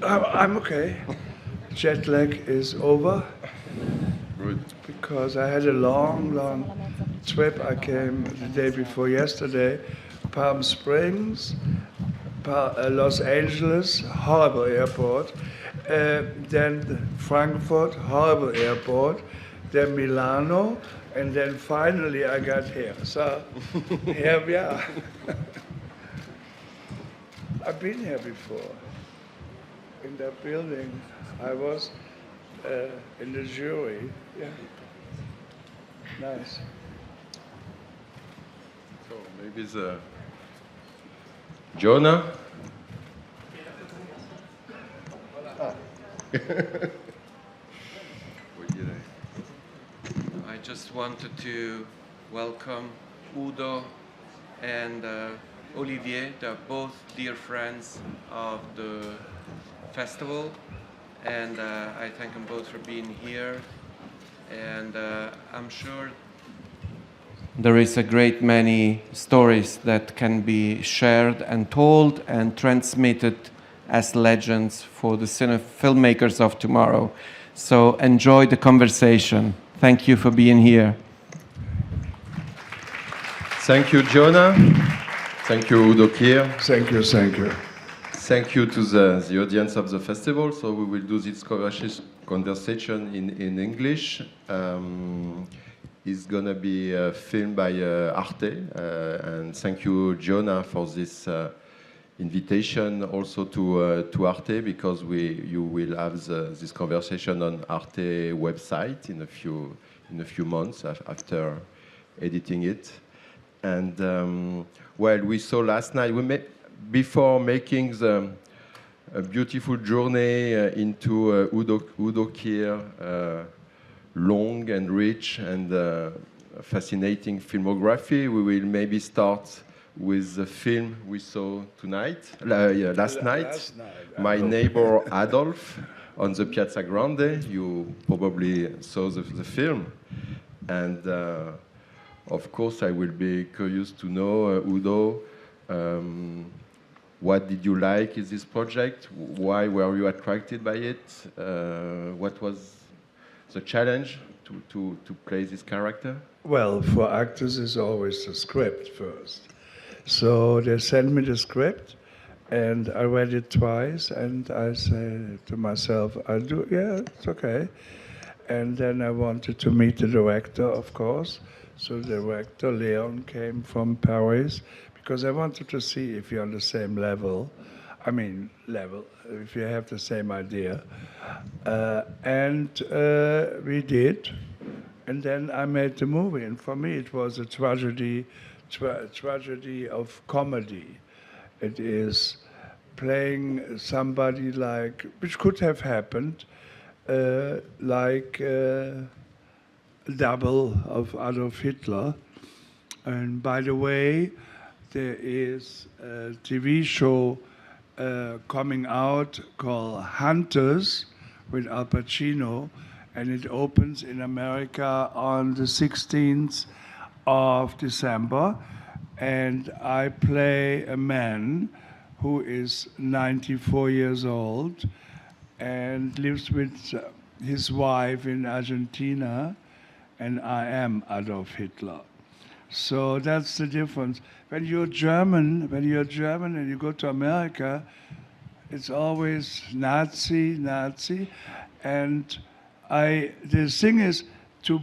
I'm okay. Jet lag is over Good. because I had a long trip. I came the day before yesterday, Palm Springs, Los Angeles, horrible airport, then Frankfurt, horrible airport, then Milano, and then finally I got here. So here we are. I've been here before, in that building. I was in the jury. Yeah, nice. So maybe the Jonah. I just wanted to welcome Udo and Olivier. They're both dear friends of the festival, and I thank them both for being here. And I'm sure there is a great many stories that can be shared and told and transmitted as legends for the filmmakers of tomorrow. So enjoy the conversation. Thank you for being here. Thank you, Jonah. Thank you, Udo Kier. Thank you, thank you. Thank you to the audience of the festival. So we will do this conversation in English. It's going to be filmed by Arte. And thank you, Jonah, for this invitation also to Arte, because you will have this conversation on Arte website in a few months after editing it. And well, we saw last night, before making the beautiful journey into Udo Kier, long and rich and fascinating filmography, we will maybe start with the film we saw last night, My Neighbor Adolf, on the Piazza Grande. You probably saw the film. And of course, I will be curious to know, Udo, what did you like in this project? Why were you attracted by it? What was the challenge to play this character? Well, for actors, it's always the script first. So they sent me the script, and I read it twice, and I said to myself, it's okay. And then I wanted to meet the director, of course. So the director, Leon, came from Paris, because I wanted to see if you're on the same level. If you have the same idea. And we did. And then I made the movie. And for me, it was a tragedy of comedy. It is playing somebody which could have happened, like double of Adolf Hitler. And by the way, there is a TV show coming out called Hunters with Al Pacino, and it opens in America on the 16th of December. And I play a man who is 94 years old and lives with his wife in Argentina, and I am Adolf Hitler. So that's the difference. When you're German and you go to America, it's always Nazi. And the thing is, to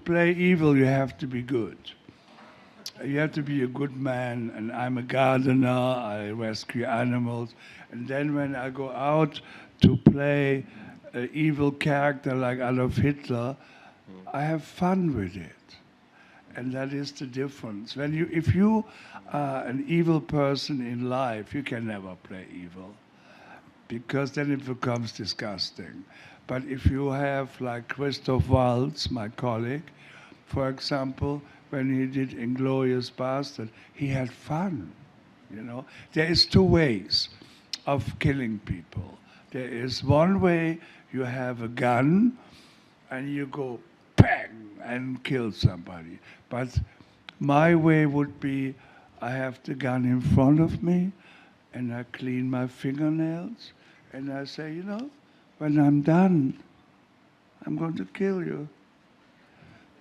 play evil, you have to be good. You have to be a good man, and I'm a gardener, I rescue animals. And then when I go out to play an evil character like Adolf Hitler, I have fun with it. And that is the difference. If you are an evil person in life, you can never play evil, because then it becomes disgusting. But if you have, like Christoph Waltz, my colleague, for example, when he did Inglourious Bastard, he had fun. There is two ways of killing people. There is one way, you have a gun and you go bang and kill somebody. But my way would be, I have the gun in front of me and I clean my fingernails, and I say, you know, when I'm done, I'm going to kill you.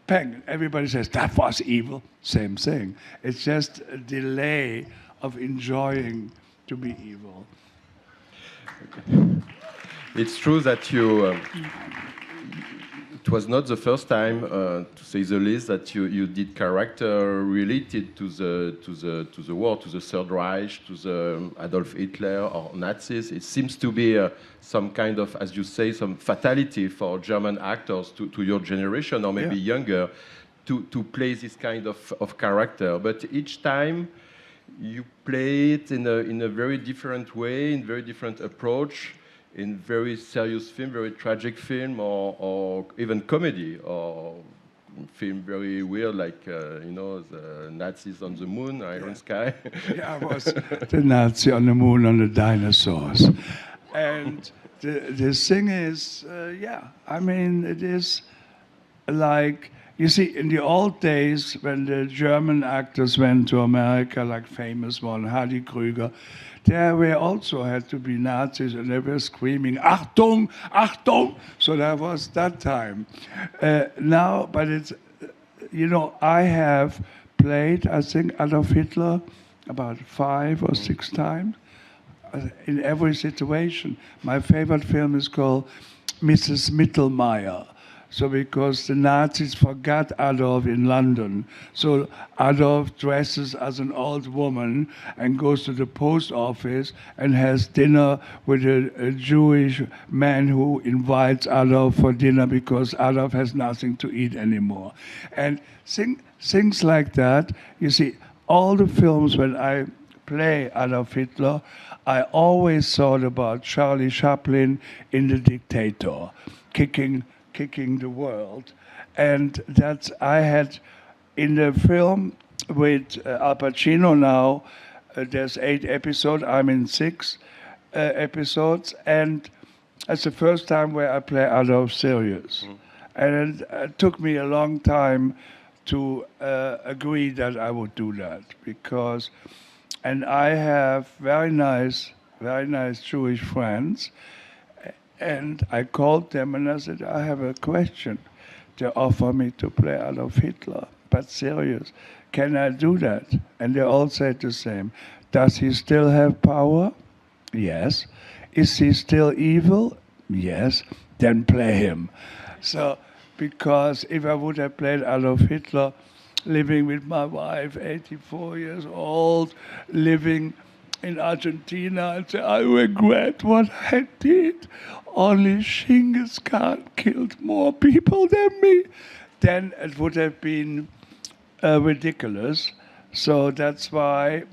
Bang! Everybody says, that was evil. Same thing. It's just a delay of enjoying to be evil. It's true that it was not the first time, to say the least, that you did character related to the war, to the Third Reich, to the Adolf Hitler or Nazis. It seems to be some kind of, as you say, some fatality for German actors to your generation or maybe younger to play this kind of character. But each time you play it in a very different way, in very different approach, in very serious film, very tragic film, or even comedy, or film very weird, like, the Nazis on the moon, Iron Sky. Yeah, I was the Nazi on the moon on the dinosaurs. And the thing is, I mean, it is like, you see, in the old days, when the German actors went to America, like famous one, Hardy Krüger, there we also had to be Nazis, and they were screaming, Achtung, Achtung! So that was that time. Now, but it's, I have played, I think, Adolf Hitler about 5 or 6 times in every situation. My favorite film is called Mrs. Mittelmeier. So because the Nazis forgot Adolf in London, so Adolf dresses as an old woman and goes to the post office and has dinner with a Jewish man who invites Adolf for dinner because Adolf has nothing to eat anymore. And things like that. You see, all the films when I play Adolf Hitler, I always thought about Charlie Chaplin in The Dictator, kicking the world. And that's, I had in the film with Al Pacino now, there's 8 episodes, I'm in 6 episodes, and it's the first time where I play Adolf serious. And it took me a long time to agree that I would do that, because, and I have very nice Jewish friends. And I called them and I said, I have a question. They offer me to play Adolf Hitler, but serious. Can I do that? And they all said the same. Does he still have power? Yes. Is he still evil? Yes. Then play him. So, because if I would have played Adolf Hitler, living with my wife, 84 years old, living in Argentina, and say, I regret what I did. Only Genghis Khan killed more people than me. Then it would have been ridiculous. So that's why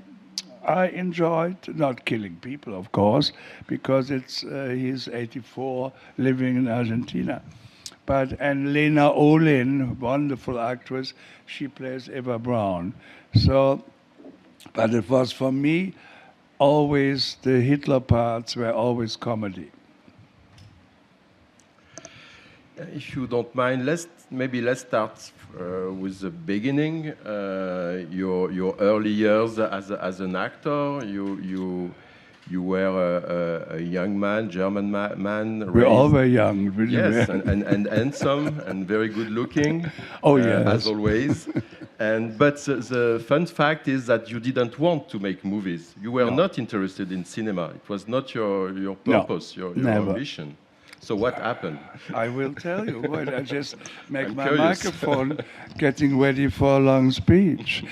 I enjoyed not killing people, of course, because it's he's 84, living in Argentina. And Lena Olin, wonderful actress, she plays Eva Braun. So, but it was for me, always the Hitler parts were always comedy. If you don't mind, let's start with the beginning. Your early years as an actor. You were a young man, German man. We all were young, really. Yes, and handsome and very good looking. Oh yes, as always. But the fun fact is that you didn't want to make movies. You were not interested in cinema. It was not your purpose, your ambition. So what happened? I will tell you. Wait, I just make my curious. microphone getting ready for a long speech.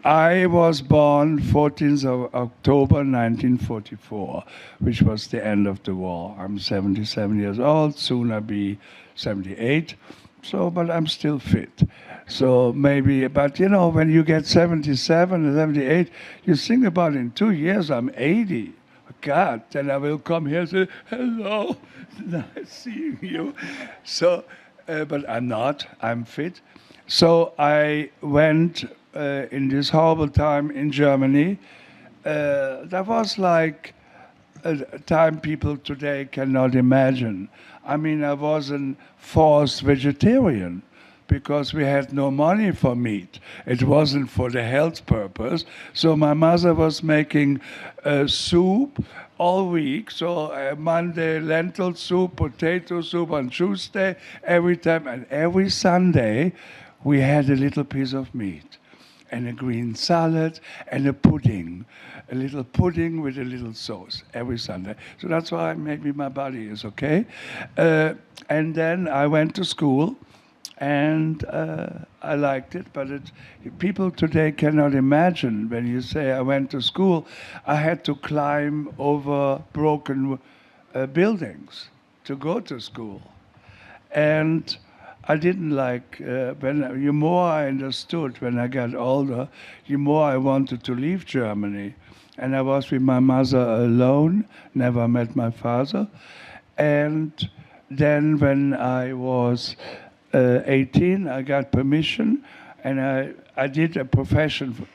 I was born 14th of October 1944, which was the end of the war. I'm 77 years old, soon I'll be 78. So, but I'm still fit. So maybe, but when you get 77 and 78, you think about in 2 years I'm 80. God, then I will come here and say, hello, nice seeing you. So, but I'm not, I'm fit. So I went in this horrible time in Germany. That was like a time people today cannot imagine. I mean, I was a forced vegetarian because we had no money for meat. It wasn't for the health purpose. So my mother was making soup all week. So Monday, lentil soup, potato soup on Tuesday, every time. And every Sunday, we had a little piece of meat and a green salad and a little pudding with a little sauce every Sunday. So that's why maybe my body is okay. And then I went to school, and I liked it, but people today cannot imagine when you say I went to school, I had to climb over broken buildings to go to school. And I didn't like, the more I understood when I got older, the more I wanted to leave Germany. And I was with my mother alone, never met my father. And then when I was 18, I got permission, and I did a profession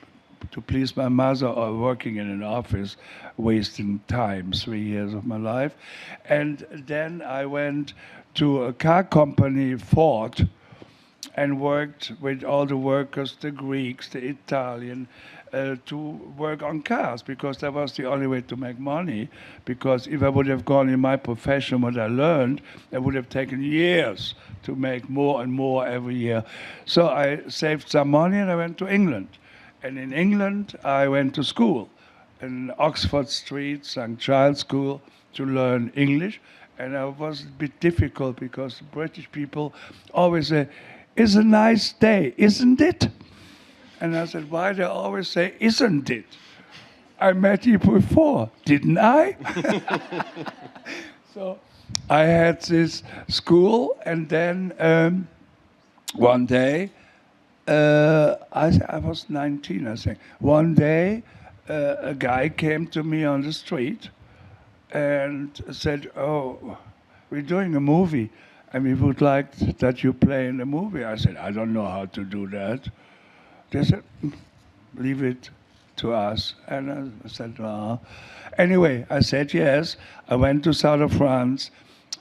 to please my mother, or working in an office, wasting time, 3 years of my life. And then I went to a car company, Ford, and worked with all the workers, the Greeks, the Italian, to work on cars, because that was the only way to make money. Because if I would have gone in my profession, what I learned, it would have taken years to make more and more every year. So I saved some money and I went to England. And in England, I went to school in Oxford Street, St. Giles School, to learn English. And it was a bit difficult because British people always say, "It's a nice day, isn't it?" And I said, "Why do they always say, isn't it? I met you before, didn't I?" So I had this school, and then one day, I was 19, I think. One day, a guy came to me on the street and said, "Oh, we're doing a movie, and we would like that you play in the movie." I said, "I don't know how to do that." They said, "Leave it to us." And I said, Anyway, I said yes. I went to south of France,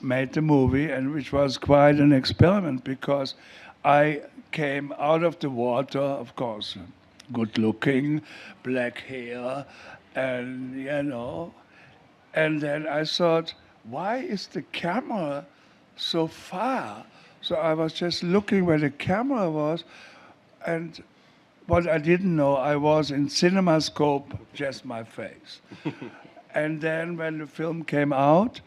made the movie, and which was quite an experiment, because I came out of the water, of course, good looking, black hair, and and then I thought, why is the camera so far? So I was just looking where the camera was, and what I didn't know, I was in CinemaScope, just my face. And then when the film came out,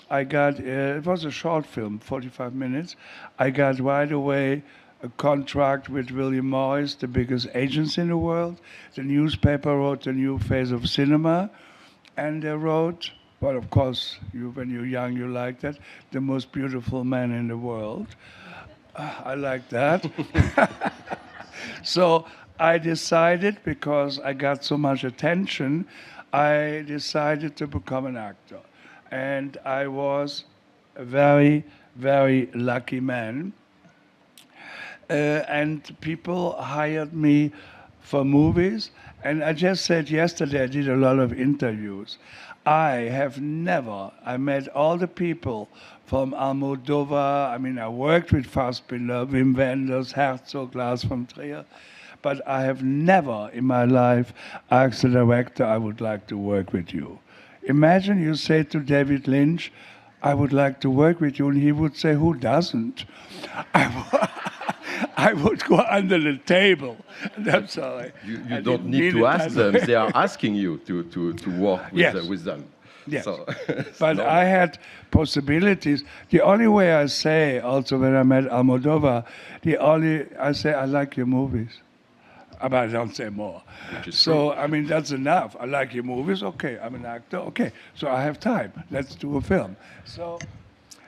I got, it was a short film, 45 minutes. I got right away a contract with William Morris, the biggest agency in the world. The newspaper wrote The New Phase of Cinema. And they wrote, well, of course, when you're young, you like that, the most beautiful man in the world. I like that. So I decided, because I got so much attention, I decided to become an actor. And I was a very, very lucky man. And people hired me for movies. And I just said yesterday, I did a lot of interviews. I met all the people from Almodovar. I mean, I worked with Fassbinder, Wim Wenders, Herzog, Lars von Trier. But I have never in my life asked the director, "I would like to work with you." Imagine you say to David Lynch, "I would like to work with you," and he would say, "Who doesn't?" I would go under the table. I'm sorry. You don't need to ask them. They are asking you to work with them. Yes. So, but no. I had possibilities. The only way I say, also when I met Almodovar, I say, "I like your movies." But I don't say more. So, I mean, that's enough. I like your movies. Okay, I'm an actor. Okay, so I have time. Let's do a film. So,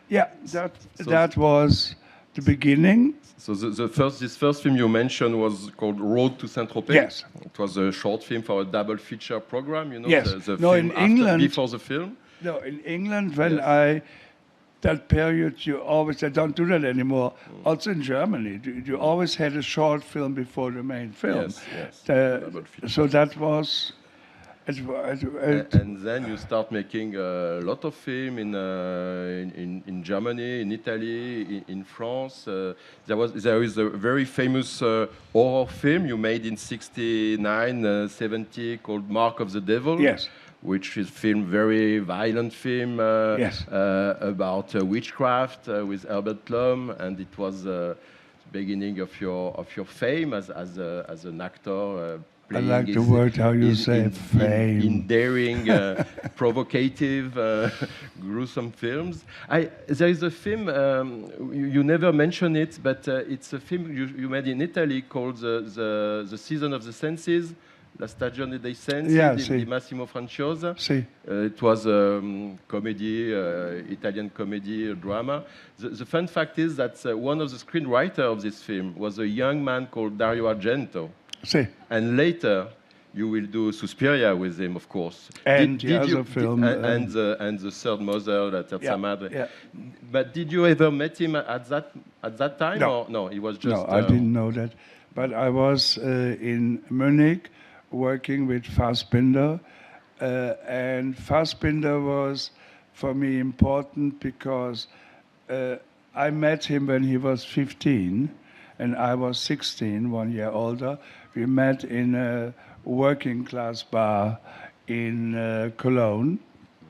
yeah, that was the beginning. So this first film you mentioned was called Road to Saint-Tropez. Yes. It was a short film for a double feature program, Yes. the No, film in England, before the film. No, in England, when that period, they don't do that anymore. Also in Germany, you always had a short film before the main film. Yes. So that was And then you start making a lot of film in Germany, in Italy, in France. There is a very famous horror film you made in 69, 70 called Mark of the Devil. Yes. Which is film, very violent film Yes. About witchcraft with Herbert Lom, and it was the beginning of your fame as an actor. I like the word how you say fame. In daring, provocative, gruesome films. There is a film, you never mention it, but it's a film you made in Italy called the Season of the Senses, La Stagione dei Sensi, di Massimo Franciosa. Sì. It was a comedy, Italian comedy, drama. The fun fact is that one of the screenwriters of this film was a young man called Dario Argento. Sì. And later, you will do Suspiria with him, of course. And the other film. And the Third Mother, La Terza Madre. Yeah. But did you ever meet him at that time? No. Or no, he was just... No, I didn't know that. But I was in Munich working with Fassbinder. And Fassbinder was, for me, important because I met him when he was 15. And I was 16, 1 year older. We met in a working class bar in Cologne.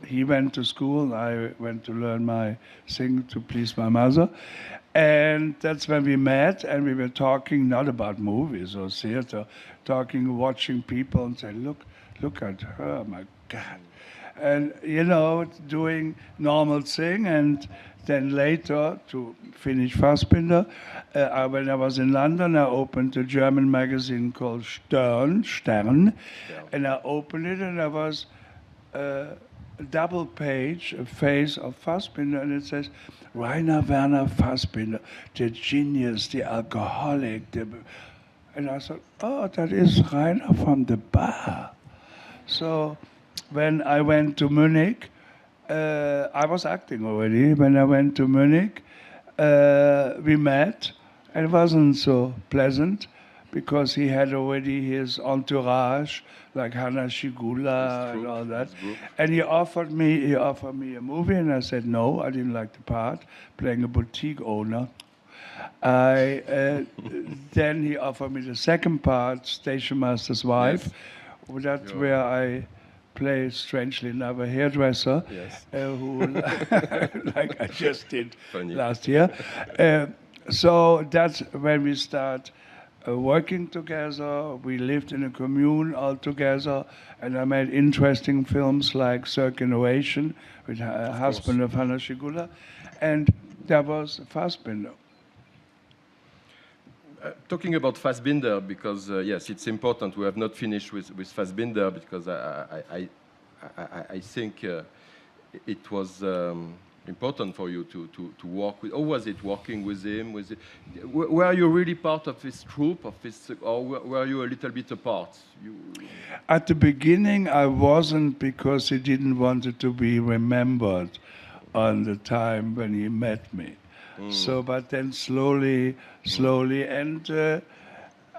He went to school, I went to learn my sing to please my mother. And that's when we met, and we were talking not about movies or theater, talking, watching people, and say, look at her, my God. And, you know, doing normal thing, and then later, to finish Fassbinder, when I was in London, I opened a German magazine called Stern, and I opened it, and there was a double page, a face of Fassbinder, and it says, Rainer Werner Fassbinder, the genius, the alcoholic. And I thought, oh, that is Rainer from the bar. So when I went to Munich, I was acting already. When I went to Munich, we met. It wasn't so pleasant because he had already his entourage, like Hanna Schigula and all that. And he offered me a movie, and I said no. I didn't like the part, playing a boutique owner. Then he offered me the second part, Station Master's Wife. Yes. That's where I play, strangely enough, a hairdresser, who, like I just did last year. So that's when we start working together. We lived in a commune all together, and I made interesting films like Circulation with her husband of Hanna Schigula, and there was Fassbinder. Talking about Fassbinder, because yes, it's important. We have not finished with Fassbinder because I think it was important for you to work with. How was it working with him? Were you really part of his troupe, or were you a little bit apart? At the beginning, I wasn't, because he didn't want it to be remembered on the time when he met me. So, but then slowly, and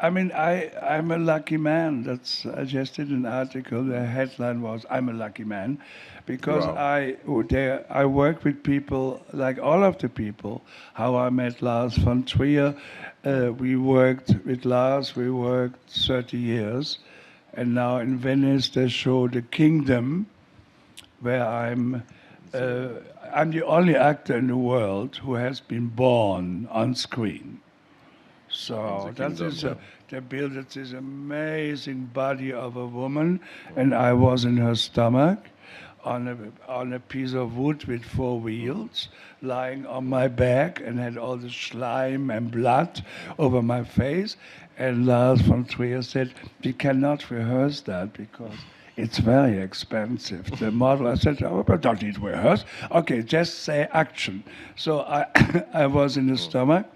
I mean, I'm a lucky man. I just did an article. The headline was, "I'm a lucky man," because I work with people, like all of the people. How I met Lars von Trier. We worked with Lars. We worked 30 years, and now in Venice they show The Kingdom, where I'm the only actor in the world who has been born on screen. So that is they built this amazing body of a woman, and I was in her stomach on a piece of wood with 4 wheels, lying on my back, and had all the slime and blood over my face. And Lars von Trier said, "We cannot rehearse that because it's very expensive." The model, I said, "Oh, but don't need to rehearse. Okay, just say action." So I was in the stomach,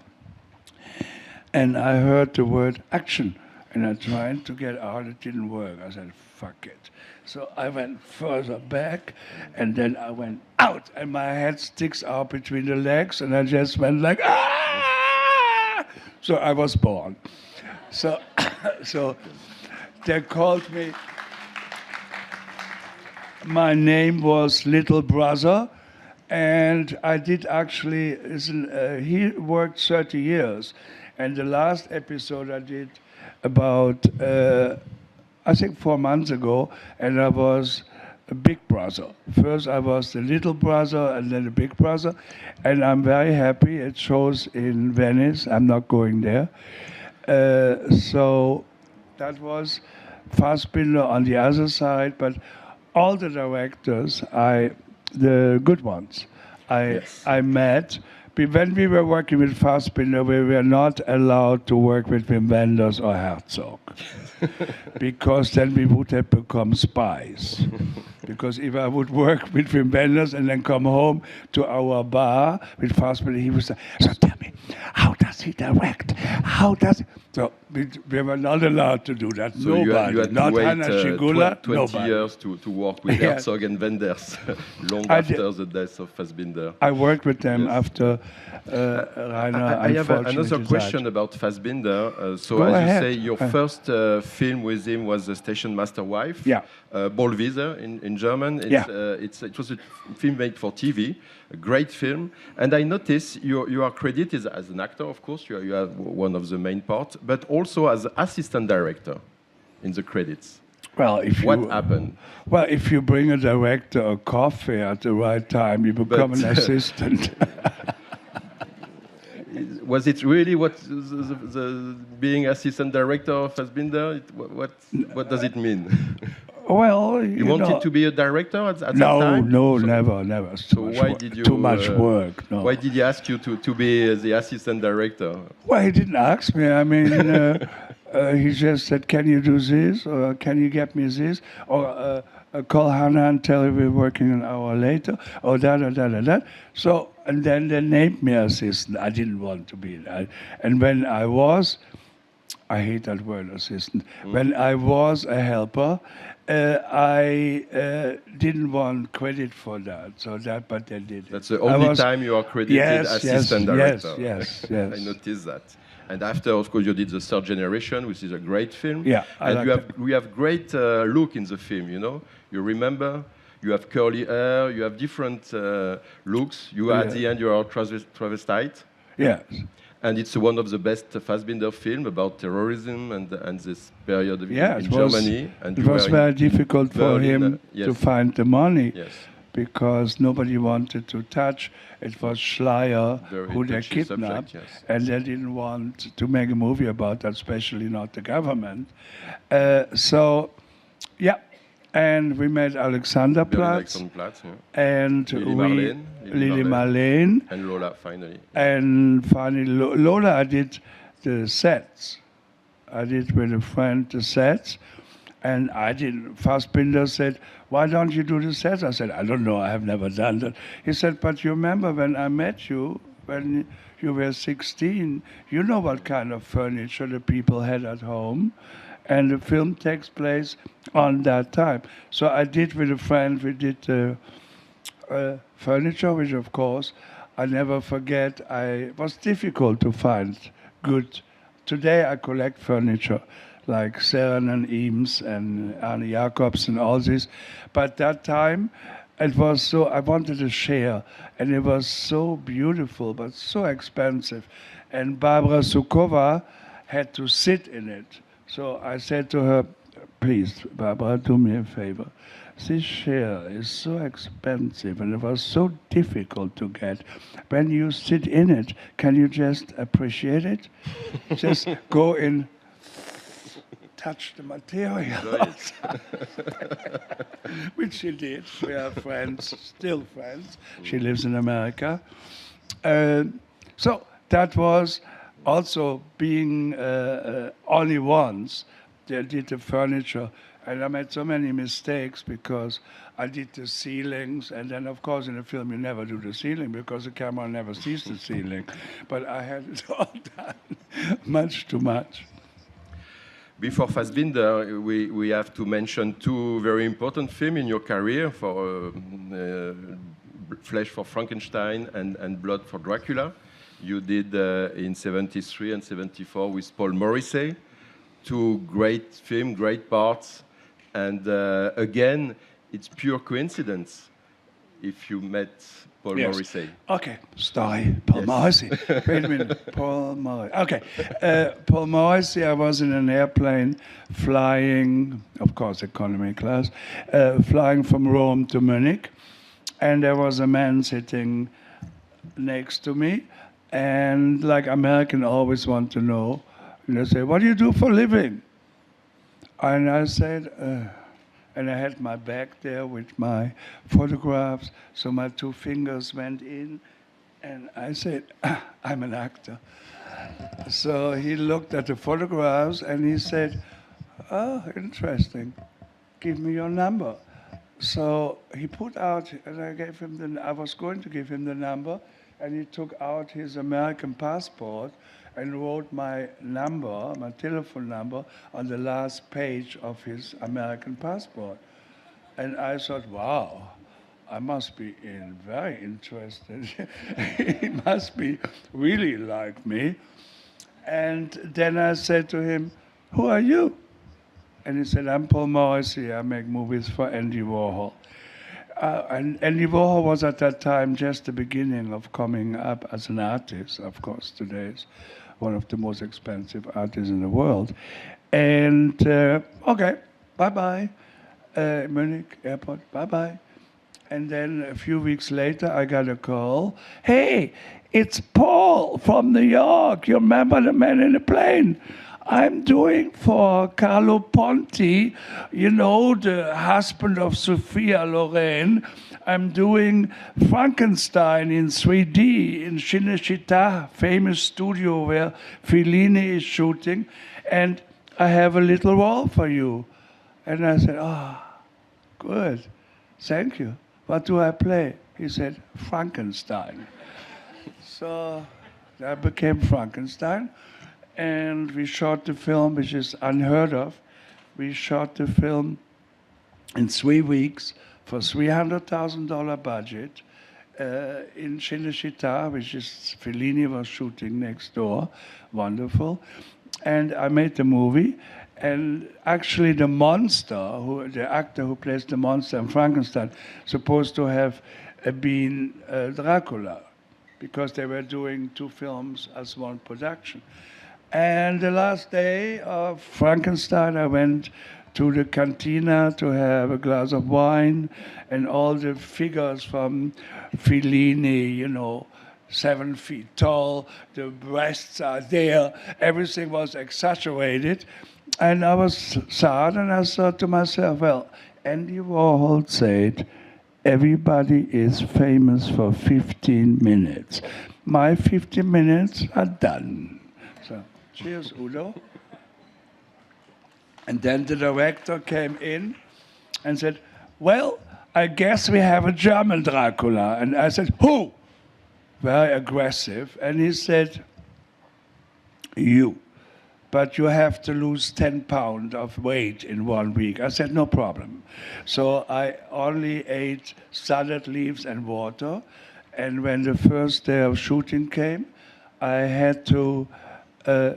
and I heard the word action, and I tried to get out. It didn't work. I said, fuck it. So I went further back, and then I went out, and my head sticks out between the legs, and I just went like, ah! So I was born. So they called me my name was Little Brother, and I did actually. He worked 30 years, and the last episode I did about I think 4 months ago, and I was a big brother. First I was the little brother and then the big brother, and I'm very happy. It shows in Venice. I'm not going there. So that was Fassbinder on the other side, but all the directors, the good ones, I met. When we were working with Fassbinder, we were not allowed to work with Wim Wenders or Herzog, because then we would have become spies. Because if I would work with Wim Wenders and then come home to our bar with Fassbinder, he would say, "So tell me, how does he direct? How does?" So we were not allowed to do that. So nobody, you had not to wait Hanna Schigula, 20 nobody. years to work with Yeah. Herzog and Wenders, long I after the death of Fassbinder. I worked with them Yes. after Rainer. I have another unfortunately question died. about Fassbinder. So Go as ahead. you say, your first film with him was The Station Master Wife. Yeah. Bollwieser in German. Yeah. It was a film made for TV, a great film. And I notice you are credited as an actor, of course. You are one of the main parts, but also as assistant director in the credits. Well, What happened? Well, if you bring a director a coffee at the right time, you become But- an assistant. Was it really what the being assistant director of Fassbinder? What does it mean? Well, You wanted know, to be a director at that no, time? no, So- never. It's So too much why work. did you? Too much work. No. Why did he ask you to be the assistant director? Well, he didn't ask me. I mean, he just said, "Can you do this? Or can you get me this? Or call Hannah and tell her we're working an hour later, or that. So, and then they named me assistant. I didn't want to be that. And when I hate that word, assistant. When I was a helper, I didn't want credit for that. But they did it. That's the I only was- time you are credited Yes, assistant director. yes. I noticed that. And after, of course, you did The Third Generation, which is a great film. Yeah, I and like we have great look in the film. You know, you remember. You have curly hair. You have different looks. You at Yeah. the end you are travestite. Yes. And it's one of the best Fassbinder film about terrorism and this period in It was, Germany. And it you was were very in difficult for Berlin, him yes. to find the money Yes. because nobody wanted to touch. It was Schleyer Very who they touchy kidnapped, subject, yes. and they didn't want to make a movie about that, especially not the government. And we made Alexanderplatz, Alexanderplatz, yeah. and Lili Lili Marleen. Marleen. And Lola, finally. And finally, Lola, I did the sets. I did with a friend the sets. And I didn't. Fassbinder said, "Why don't you do the sets?" I said, "I don't know. I have never done that." He said, "But you remember when I met you, when you were 16, you know what kind of furniture the people had at home. And the film takes place on that time." So I did with a friend, we did furniture, which of course I never forget. It was difficult to find good. Today I collect furniture like Seren and Eames and Arne Jacobs and all this. But that time it was so, I wanted a share, and it was so beautiful but so expensive. And Barbara Sukova had to sit in it. So I said to her, "Please, Barbara, do me a favor. This chair is so expensive and it was so difficult to get. When you sit in it, can you just appreciate it? Just go in, touch the material." Which she did. We are friends, still friends. She lives in America. So that was also being only once. They did the furniture, and I made so many mistakes because I did the ceilings, and then of course in a film you never do the ceiling because the camera never sees the ceiling. But I had it all done much too much. Before Fassbinder, we have to mention two very important films in your career, for Flesh for Frankenstein and Blood for Dracula. You did in 73 and 74 with Paul Morrissey. Two great films, great parts. And again, it's pure coincidence if you met Paul Yes. Morrissey. Okay, story. Paul Yes. Morrissey. Wait a minute. Paul Morrissey. Okay. Paul Morrissey, I was in an airplane flying, of course, economy class, flying from Rome to Munich. And there was a man sitting next to me. And like Americans always want to know, and they say, what do you do for a living? And I said, and I had my bag there with my photographs, so my 2 fingers went in, and I said, I'm an actor. So he looked at the photographs and he said, oh, interesting, give me your number. So he put out, and I was going to give him the number, and he took out his American passport and wrote my number, my telephone number, on the last page of his American passport. And I thought, wow, I must be very interested. He must be really like me. And then I said to him, who are you? And he said, I'm Paul Morrissey. I make movies for Andy Warhol. And Andy Warhol was at that time just the beginning of coming up as an artist. Of course, today is one of the most expensive artists in the world. And okay, bye-bye, Munich airport, bye-bye. And then a few weeks later, I got a call. Hey, it's Paul from New York. You remember the man in the plane? I'm doing for Carlo Ponti, you know, the husband of Sophia Loren. I'm doing Frankenstein in 3D in Cinecittà, famous studio where Fellini is shooting. And I have a little role for you. And I said, oh, good, thank you. What do I play? He said, Frankenstein. So I became Frankenstein. And we shot the film, which is unheard of. We shot the film in 3 weeks for $300,000 budget in Cinecittà, which is Fellini was shooting next door. Wonderful. And I made the movie. And actually the monster, the actor who plays the monster in Frankenstein, supposed to have been Dracula, because they were doing 2 films as one production. And the last day of Frankenstein, I went to the cantina to have a glass of wine, and all the figures from Fellini, you know, 7 feet tall, the breasts are there, everything was exaggerated. And I was sad, and I thought to myself, well, Andy Warhol said, everybody is famous for 15 minutes. My 15 minutes are done. So, cheers, Udo. And then the director came in and said, well, I guess we have a German Dracula. And I said, who? Very aggressive. And he said, you. But you have to lose 10 pounds of weight in 1 week. I said, no problem. So I only ate salad leaves and water. And when the first day of shooting came, I had to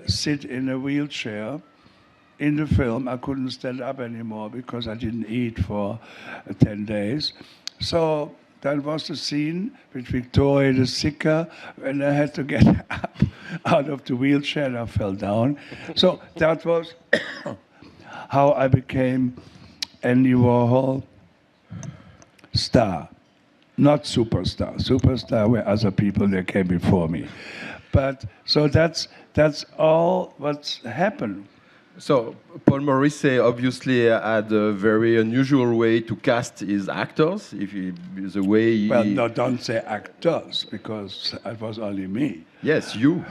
sit in a wheelchair. In the film, I couldn't stand up anymore because I didn't eat for 10 days. So that was the scene with Victoria the Sicker, and I had to get up out of the wheelchair and I fell down. So that was how I became Andy Warhol star. Not superstar. Superstar were other people that came before me. But so that's all what's happened. So Paul Morrissey obviously had a very unusual way to cast his actors. The way he... Well, no, don't say actors, because it was only me. Yes, you.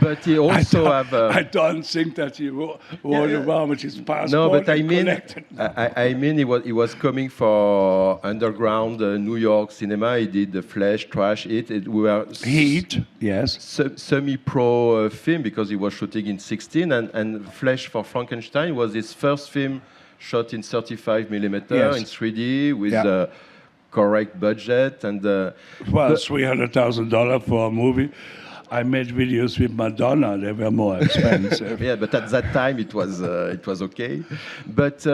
But he also I don't think that he wrote around with his passport. No, but I mean, he was coming for underground New York cinema. He did The Flash, Trash It. We were Heat, yes. Semi-pro film because he was shooting in 16, and Flash for Frankenstein was his first film shot in 35 millimeter in 3D with a correct budget and well, $300,000 for a movie. I made videos with Madonna. They were more expensive. Yeah, but at that time it was okay. But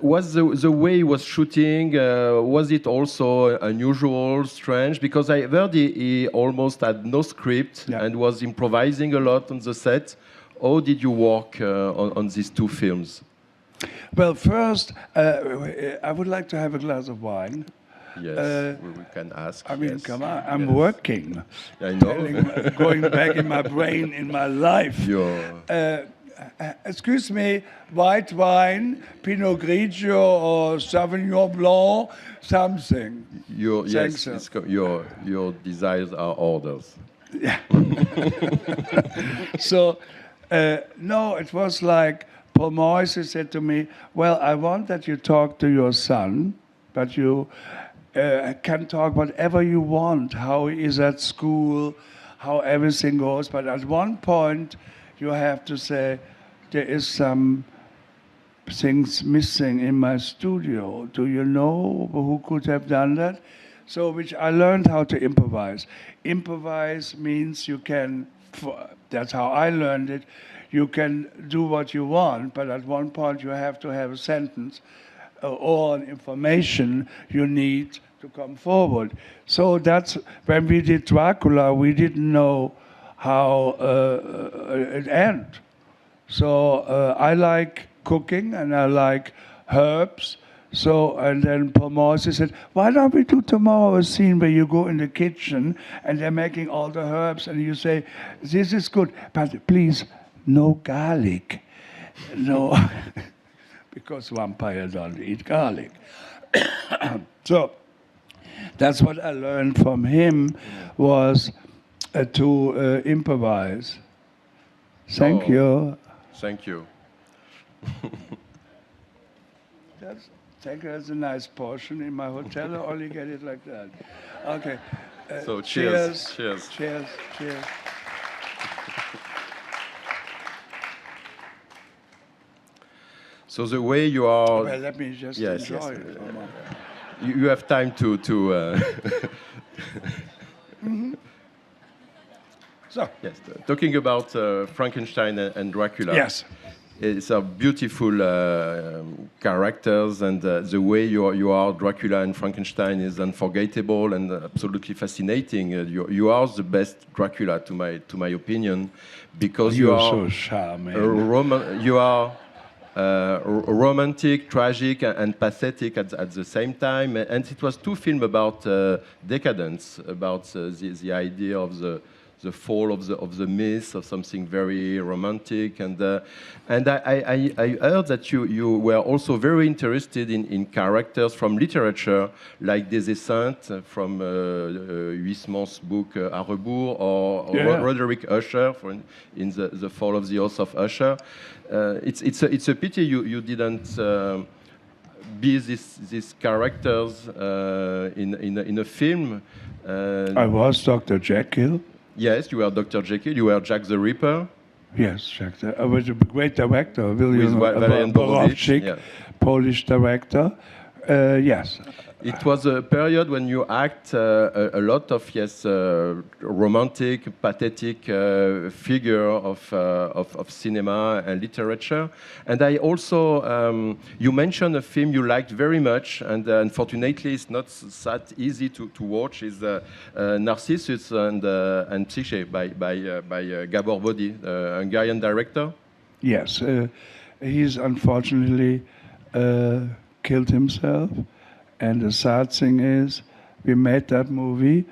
was the way he was shooting, was it also unusual, strange? Because I heard he almost had no script and was improvising a lot on the set. How did you work on these two films? Well, first, I would like to have a glass of wine. Yes, we can ask. I mean, yes. come on, I'm working. I know. Going back in my brain, in my life. Excuse me, white wine, Pinot Grigio or Sauvignon Blanc, something. Your desires are orders. Yeah. So, no, it was like Paul Morrissey said to me, well, I want that you talk to your son, but you can talk whatever you want, how he is at school, how everything goes. But at one point, you have to say, there is some things missing in my studio. Do you know who could have done that? So, which I learned how to improvise. Improvise means you can, that's how I learned it, you can do what you want, but at one point you have to have a sentence or an information you need to come forward. So that's when we did Dracula, we didn't know how it ended. So I like cooking and I like herbs. So, and then Paul Morrissey said, why don't we do tomorrow a scene where you go in the kitchen and they're making all the herbs and you say, this is good, but please, no garlic. No, because vampires don't eat garlic. So, that's what I learned from him, was to improvise. Thank you. Thank you. Thank you. That's a nice portion in my hotel. I only get it like that. Okay. So cheers. Cheers. Cheers. Cheers. So the way you are. Well, let me just enjoy it. You have time to. Mm-hmm. So. Yes, talking about Frankenstein and Dracula. Yes. It's a beautiful characters, and the way you are Dracula and Frankenstein is unforgettable and absolutely fascinating. You are the best Dracula, to my opinion, because you are so charming. You are romantic, tragic, and pathetic at the same time. And it was two films about decadence, about the idea of the fall of the myth, of something very romantic, and I heard that you were also very interested in characters from literature, like Des Esseintes from Huysmans' book À rebours, or Roderick Usher in the Fall of the House of Usher. It's a pity you didn't be these characters in a film. I was Dr. Jekyll. Yes, you were Dr. Jekyll. You were Jack the Ripper. Yes, Jack. I was a great director, William Borowczyk, Polish director. Yes. It was a period when you act a lot of romantic, pathetic figure of cinema and literature. And I also you mentioned a film you liked very much, and unfortunately it's not that easy to watch. Is Narcissus and Psyche by Gabor Bodi, the Hungarian director. Yes, he's unfortunately killed himself. And the sad thing is, we made that movie,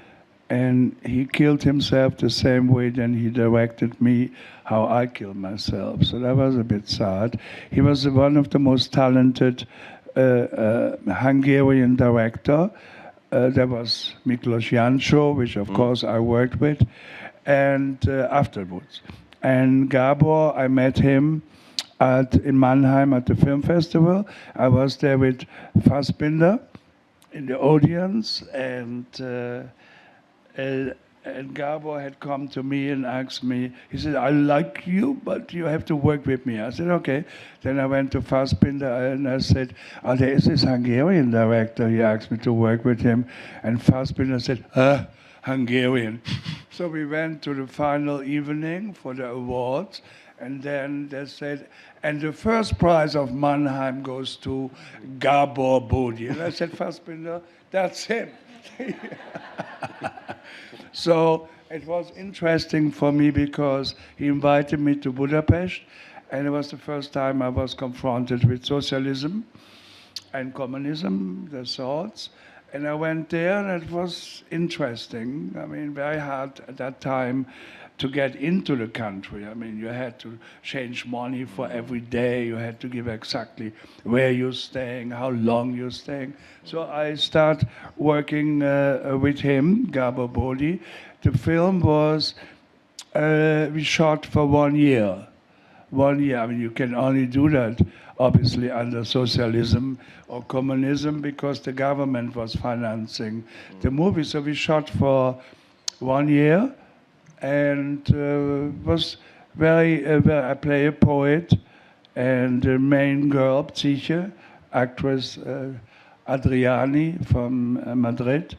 and he killed himself the same way then he directed me how I killed myself. So that was a bit sad. He was one of the most talented Hungarian director. There was Miklos Jancsó, which of course I worked with, and afterwards. And Gabor, I met him in Mannheim at the film festival. I was there with Fassbinder in the audience, and Gabor had come to me and asked me, he said, I like you, but you have to work with me. I said, okay. Then I went to Fassbinder and I said, oh, there is this Hungarian director. He asked me to work with him. And Fassbinder said, Hungarian. So we went to the final evening for the awards, and then they said, and the first prize of Mannheim goes to Gabor Bodi. And I said, Fassbinder, that's him. So it was interesting for me because he invited me to Budapest, and it was the first time I was confronted with socialism and communism, the thoughts. And I went there, and it was interesting. I mean, very hard at that time to get into the country. I mean, you had to change money for every day. You had to give exactly where you're staying, how long you're staying. So I start working with him, Gabor Bodi. The film was, we shot for 1 year. 1 year, I mean, you can only do that, obviously, under socialism or communism because the government was financing the movie. So we shot for 1 year, and was very, I play a poet, and the main girl, Psyche, actress Adriani from Madrid,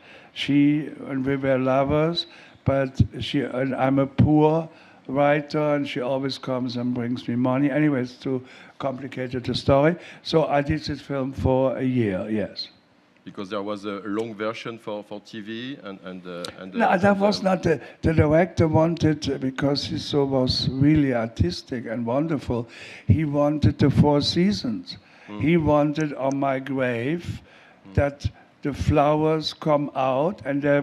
and we were lovers, but and I'm a poor writer, and she always comes and brings me money. Anyway, it's too complicated the story. So I did this film for a year, yes. Because there was a long version for TV No, that was not the director wanted, because he was really artistic and wonderful. He wanted the 4 seasons. He wanted on my grave that the flowers come out, and they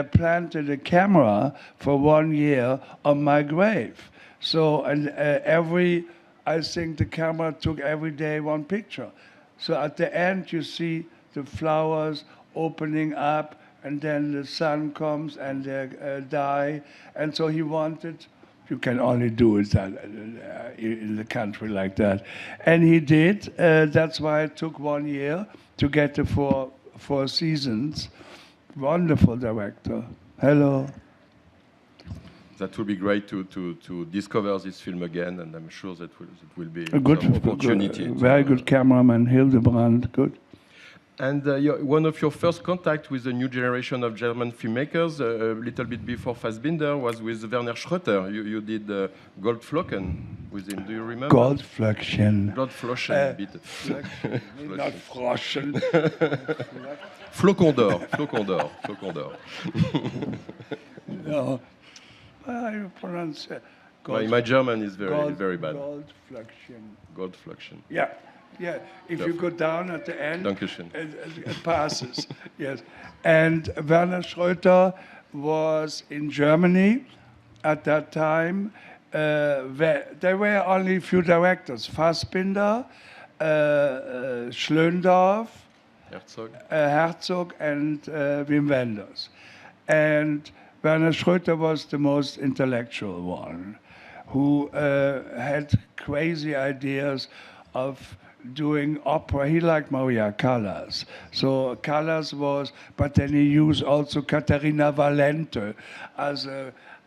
planted a camera for 1 year on my grave. So, and I think the camera took every day 1 picture. So at the end you see the flowers opening up, and then the sun comes and they die. And so he wanted, you can only do it in the country like that. And he did. That's why it took 1 year to get the 4 seasons. Wonderful director. Hello. That will be great to discover this film again, and I'm sure that will be A good opportunity. Very good cameraman, Hildebrand. Good. And one of your first contact with the new generation of German filmmakers, a little bit before Fassbinder, was with Werner Schröter. You did Goldflocken with him. Do you remember? Goldflöckchen. Goldflocken, bitte. Not Froschen. Flocon d'or, flocon d'or, flocon d'or. No. How you pronounce it? My German is very bad. Goldflöckchen. Goldflocken. Yeah. Yeah, if you go down at the end, it passes. Yes. And Werner Schröter was in Germany at that time. There were only a few directors: Fassbinder, Schlöndorff, Herzog, and Wim Wenders. And Werner Schröter was the most intellectual one, who had crazy ideas of doing opera. He liked Maria Callas. So Callas was, but then he used also Caterina Valente as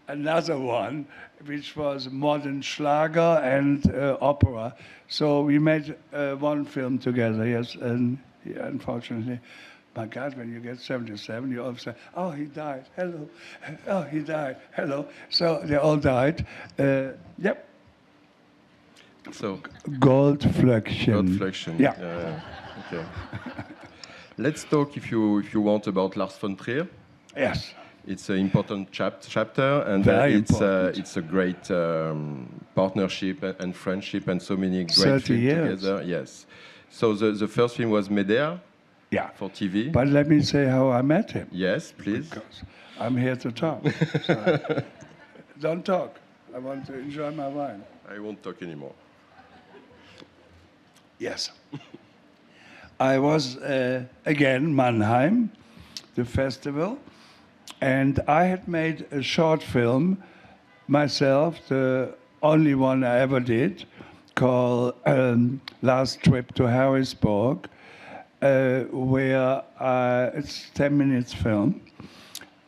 another one, which was modern Schlager and opera. So we made 1 film together, yes, and unfortunately, my God, when you get 77, you all say, oh, he died, hello. Oh, he died, hello. So they all died. Yep. So Goldflöckchen. Goldflocken. Yeah. Okay. Let's talk, if you want, about Lars von Trier. Yes. It's an important chapter, and it's a great partnership and friendship, and so many great films together. Yes. So the first film was Medea. Yeah. For TV. But let me say how I met him. Yes, please. Because I'm here to talk. So don't talk. I want to enjoy my wine. I won't talk anymore. Yes. I was, again, Mannheim, the festival, and I had made a short film myself, the only one I ever did, called Last Trip to Harrisburg, where it's 10 minutes film.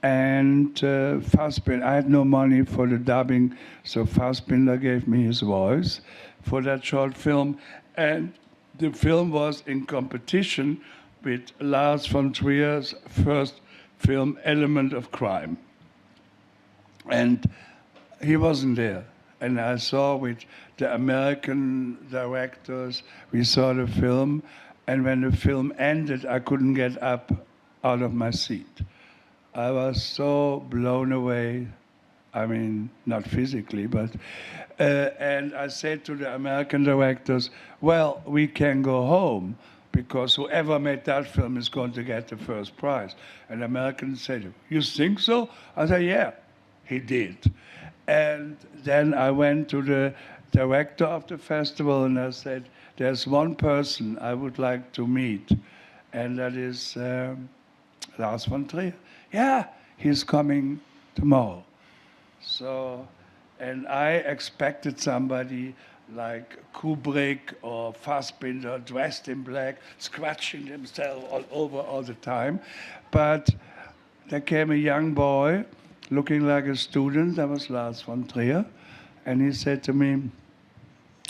And Fassbinder, I had no money for the dubbing, so Fassbinder gave me his voice for that short film. And the film was in competition with Lars von Trier's first film, Element of Crime. And he wasn't there. And I saw with the American directors, we saw the film, and when the film ended, I couldn't get up out of my seat. I was so blown away. I mean, not physically, but... and I said to the American directors, well, we can go home, because whoever made that film is going to get the first prize. And the Americans said, you think so? I said, yeah, he did. And then I went to the director of the festival and I said, there's one person I would like to meet, and that is Lars von Trier. Yeah, he's coming tomorrow. So, and I expected somebody like Kubrick or Fassbinder, dressed in black, scratching themselves all over all the time. But there came a young boy looking like a student. That was Lars von Trier. And he said to me,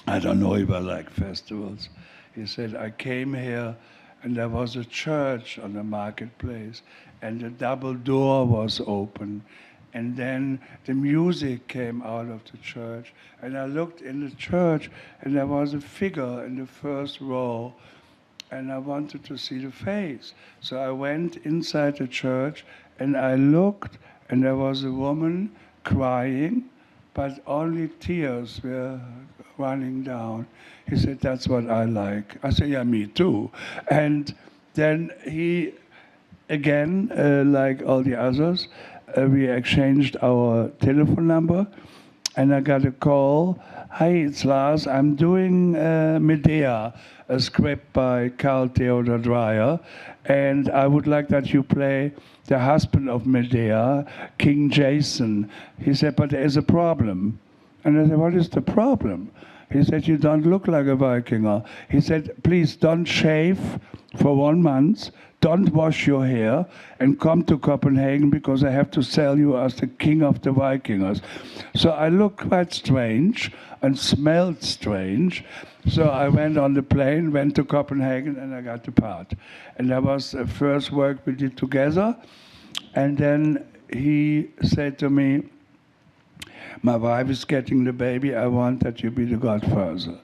I don't know if I like festivals. He said, I came here and there was a church on the marketplace and the double door was open. And then the music came out of the church. And I looked in the church and there was a figure in the first row and I wanted to see the face. So I went inside the church and I looked and there was a woman crying, but only tears were running down. He said, that's what I like. I said, yeah, me too. And then he, again, like all the others, we exchanged our telephone number, and I got a call. Hi, it's Lars. I'm doing Medea, a script by Carl Theodor Dreyer, and I would like that you play the husband of Medea, King Jason. He said, but there is a problem. And I said, what is the problem? He said, you don't look like a Vikinger. He said, please don't shave for 1 month, don't wash your hair, and come to Copenhagen because I have to sell you as the king of the Vikingers. So I looked quite strange and smelled strange. So I went on the plane, went to Copenhagen, and I got the part. And that was the first work we did together. And then he said to me, my wife is getting the baby, I want that you be the godfather.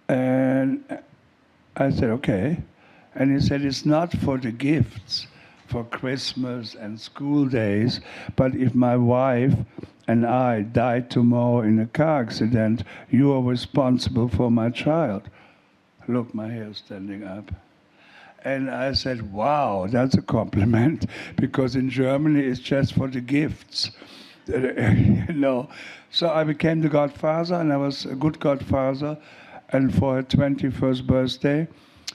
And I said, okay. And he said, it's not for the gifts, for Christmas and school days, but if my wife and I die tomorrow in a car accident, you are responsible for my child. Look, my hair is standing up. And I said, wow, that's a compliment, because in Germany it's just for the gifts. You know. So I became the godfather, and I was a good godfather. And for her 21st birthday,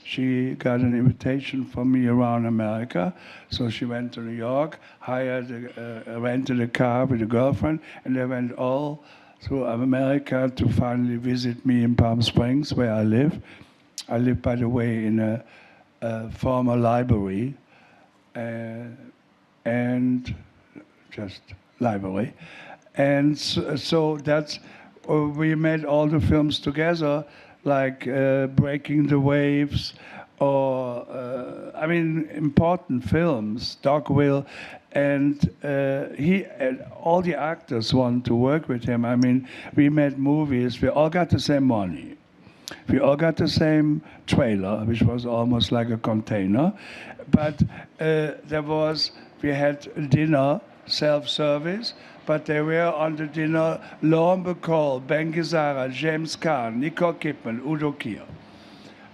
she got an invitation from me around America. So she went to New York, rented a car with a girlfriend, and they went all through America to finally visit me in Palm Springs, where I live. I live, by the way, in a former library, and just library. And so that's, we made all the films together, like Breaking the Waves, or, I mean, important films, Dogville, and he and all the actors want to work with him. I mean, we made movies, we all got the same money. We all got the same trailer, which was almost like a container, but we had dinner, self-service, but they were on the dinner Lauren Bacall, Ben Gazzara, James Caan, Nicole Kidman, Udo Kier.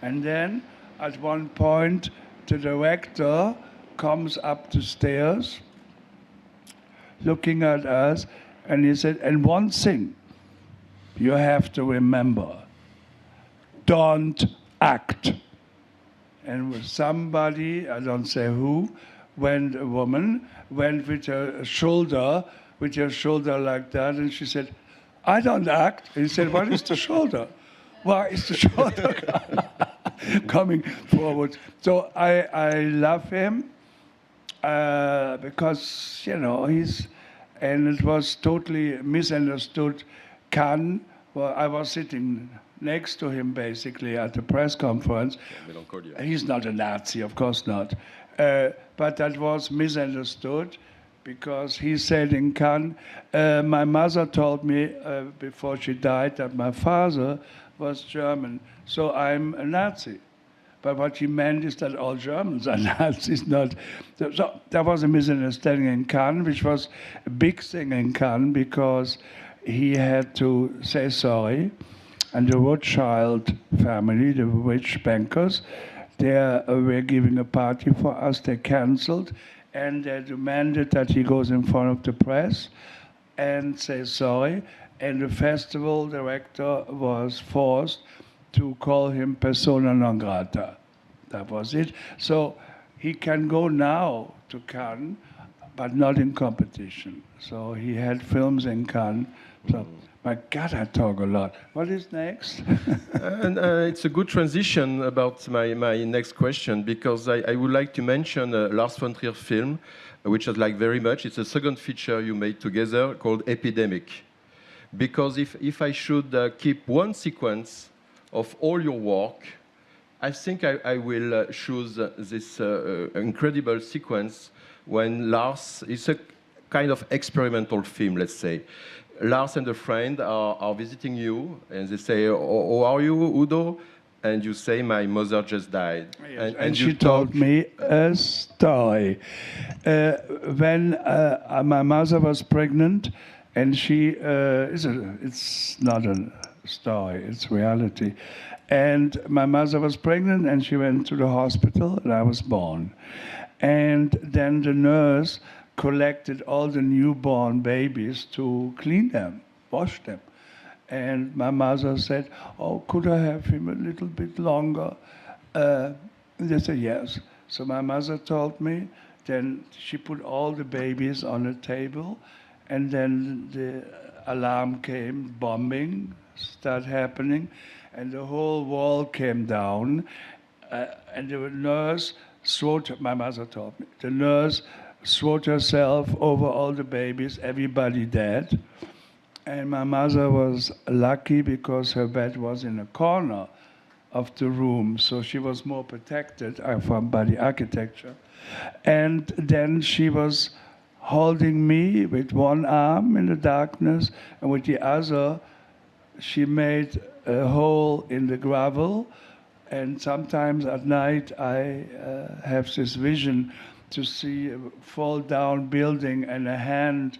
And then at one point, the director comes up the stairs, looking at us, and he said, and one thing you have to remember, don't act. And with somebody, I don't say who, a woman went with her shoulder like that, and she said, I don't act. And he said, what is the shoulder? Why is the shoulder coming forward? So I love him because, you know, and it was totally misunderstood. Cannes, well, I was sitting next to him basically at the press conference. He's not a Nazi, of course not. But that was misunderstood. because he said in Cannes, my mother told me before she died that my father was German, so I'm a Nazi. But what he meant is that all Germans are Nazis, not. So there was a misunderstanding in Cannes, which was a big thing in Cannes because he had to say sorry. And the Rothschild family, the rich bankers, they were giving a party for us. They cancelled, and they demanded that he goes in front of the press and say sorry. And the festival director was forced to call him persona non grata. That was it. So he can go now to Cannes, but not in competition. So he had films in Cannes. So, my God, I talk a lot. What is next? And it's a good transition about my next question, because I would like to mention a Lars von Trier film, which I like very much. It's a second feature you made together called Epidemic. Because if I should keep one sequence of all your work, I think I will choose this incredible sequence when Lars, it's a kind of experimental film, let's say. Lars and a friend are visiting you, and they say, how are you, Udo? And you say, my mother just died. Yes, and she told me a story. When my mother was pregnant, and she, it's not a story, it's reality. And my mother was pregnant, and she went to the hospital, and I was born. And then the nurse collected all the newborn babies to clean them, wash them. And my mother said, oh, could I have him a little bit longer? And they said, yes. So my mother told me, then she put all the babies on a table, and then the alarm came, bombing started happening, and the whole wall came down, and the nurse my mother told me, the nurse threw herself over all the babies, everybody dead. And my mother was lucky because her bed was in a corner of the room, so she was more protected by the architecture. And then she was holding me with one arm in the darkness, and with the other, she made a hole in the gravel. And sometimes at night, I have this vision to see a fall-down building, and a hand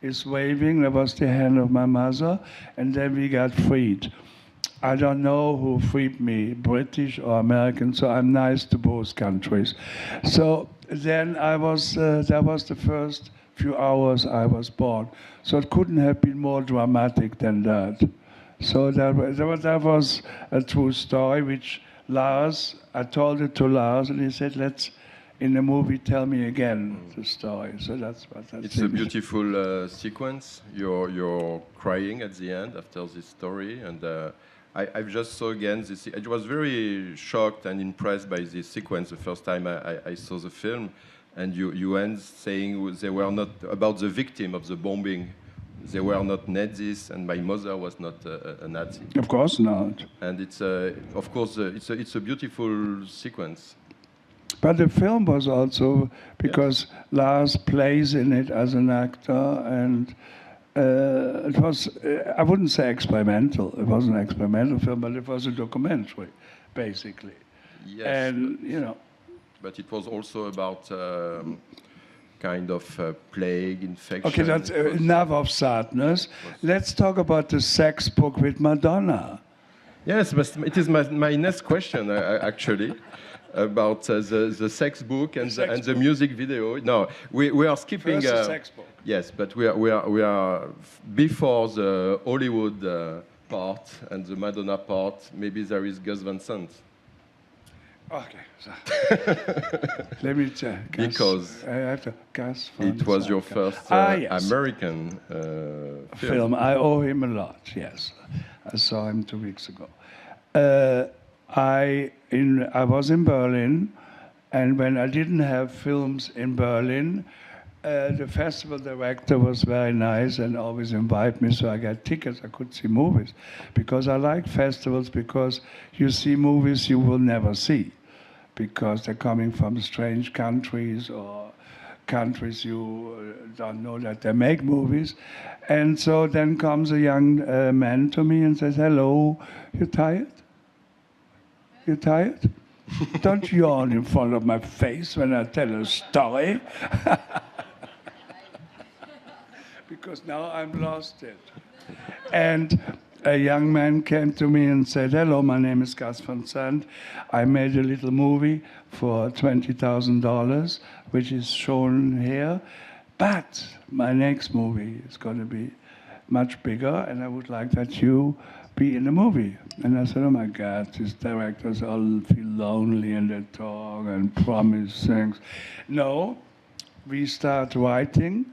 is waving. That was the hand of my mother, and then we got freed. I don't know who freed me, British or American, so I'm nice to both countries. So then that was the first few hours I was born. So it couldn't have been more dramatic than that. So that was a true story, which Lars, I told it to Lars, and he said, let's, in the movie, tell me again the story. So that's what that's. It's a beautiful sequence. You're crying at the end after this story, and I just saw again this. I was very shocked and impressed by this sequence the first time I saw the film, and you end saying they were not about the victim of the bombing. They were not Nazis, and my mother was not a Nazi. Of course not. And it's of course it's a beautiful sequence. But the film was also because Lars plays in it as an actor, and it was, I wouldn't say experimental. It was an experimental film, but it was a documentary, basically. Yes. And, you know. But it was also about kind of plague, infection. Okay, that's enough of sadness. Let's talk about the sex book with Madonna. Yes, but it is my next question, actually. About the sex book and the music video. No, we are skipping. First the sex book. Yes, but we are before the Hollywood part and the Madonna part. Maybe there is Gus Van Sant. Okay. So. Let me check. Because I have to Gus Van it was Sant. your first yes. American film. I owe him a lot. Yes, I saw him 2 weeks ago. I was in Berlin, and when I didn't have films in Berlin, the festival director was very nice and always invited me, so I got tickets. I could see movies, because I like festivals, because you see movies you will never see, because they're coming from strange countries or countries you don't know that they make movies. And so then comes a young man to me and says, "Hello, you tired? You tired? Don't yawn in front of my face when I tell a story." Because now I'm lost it. And a young man came to me and said, "Hello, my name is Lars von Trier. I made a little movie for $20,000, which is shown here. But my next movie is going to be much bigger, and I would like that you be in the movie." And I said, "Oh my God, these directors all feel lonely and they talk and promise things." No, we start writing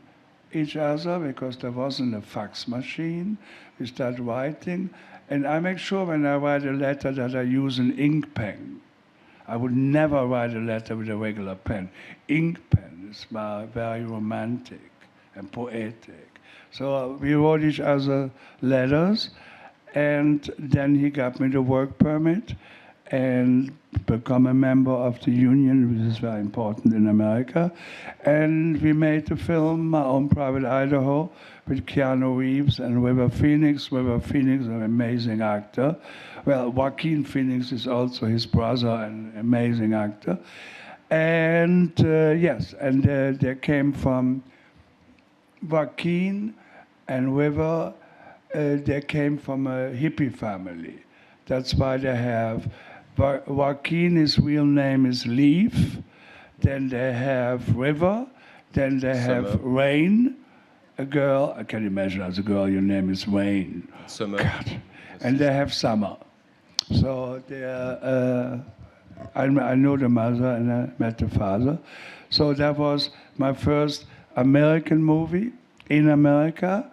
each other because there wasn't a fax machine. We start writing, and I make sure when I write a letter that I use an ink pen. I would never write a letter with a regular pen. Ink pen is very romantic and poetic. So we wrote each other letters, and then he got me the work permit and become a member of the union, which is very important in America. And we made the film, My Own Private Idaho, with Keanu Reeves and River Phoenix. River Phoenix is an amazing actor. Well, Joaquin Phoenix is also his brother, an amazing actor. And yes, and they came from Joaquin and River. They came from a hippie family. That's why they have Joaquin, his real name is Leaf. Then they have River. Then they have Rain, a girl. I can imagine as a girl, your name is Rain. Summer. God. And they have Summer. So they are, I know the mother and I met the father. So that was my first American movie in America.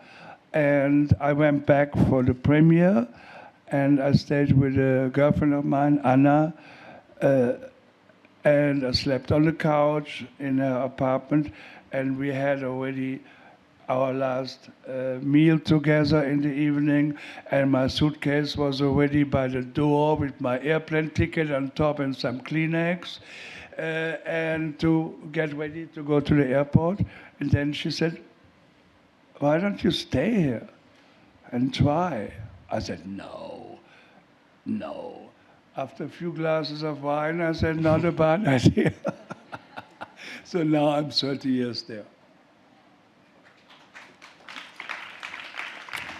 And I went back for the premiere. And I stayed with a girlfriend of mine, Anna, and I slept on the couch in her apartment, and we had already our last meal together in the evening, and my suitcase was already by the door with my airplane ticket on top and some Kleenex, and to get ready to go to the airport. And then she said, "Why don't you stay here and try?" I said, "No, no." After a few glasses of wine, I said, "Not a bad idea." So now I'm 30 years there.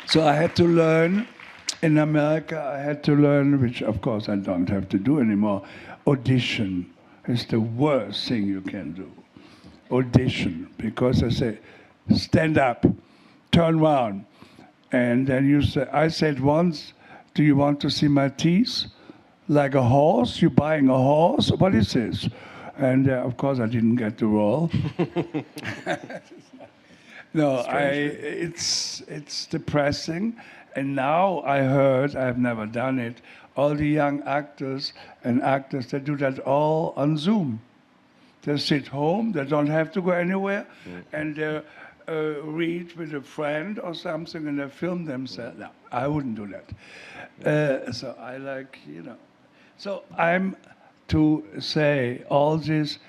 So I had to learn, in America, I had to learn, which of course I don't have to do anymore, audition is the worst thing you can do. Audition, because I say, stand up, turn around. And then you say, I said once, "Do you want to see my teeth? Like a horse? You're buying a horse? What is this?" And of course, I didn't get the role. No, it's depressing. And now I heard, I've never done it, all the young actors and actors, they do that all on Zoom. They sit home, they don't have to go anywhere, and they read with a friend or something, and they film themselves. No, I wouldn't do that. So I like, So I'm to say all these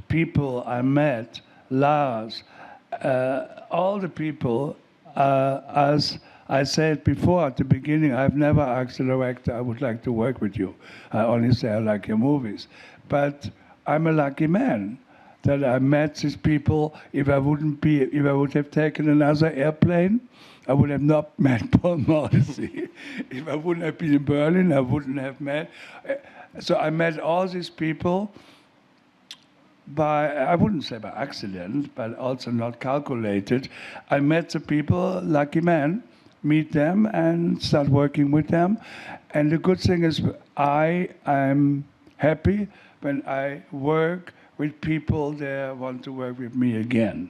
people I met, Lars, all the people, as I said before at the beginning, I've never asked a director, "I would like to work with you." I only say, "I like your movies." But I'm a lucky man that I met these people. If I would have taken another airplane, I would have not met Paul Morrissey. If I wouldn't have been in Berlin, I wouldn't have met. So I met all these people I wouldn't say by accident, but also not calculated. I met the people, lucky man, meet them and start working with them. And the good thing is I am happy when I work with people that want to work with me again.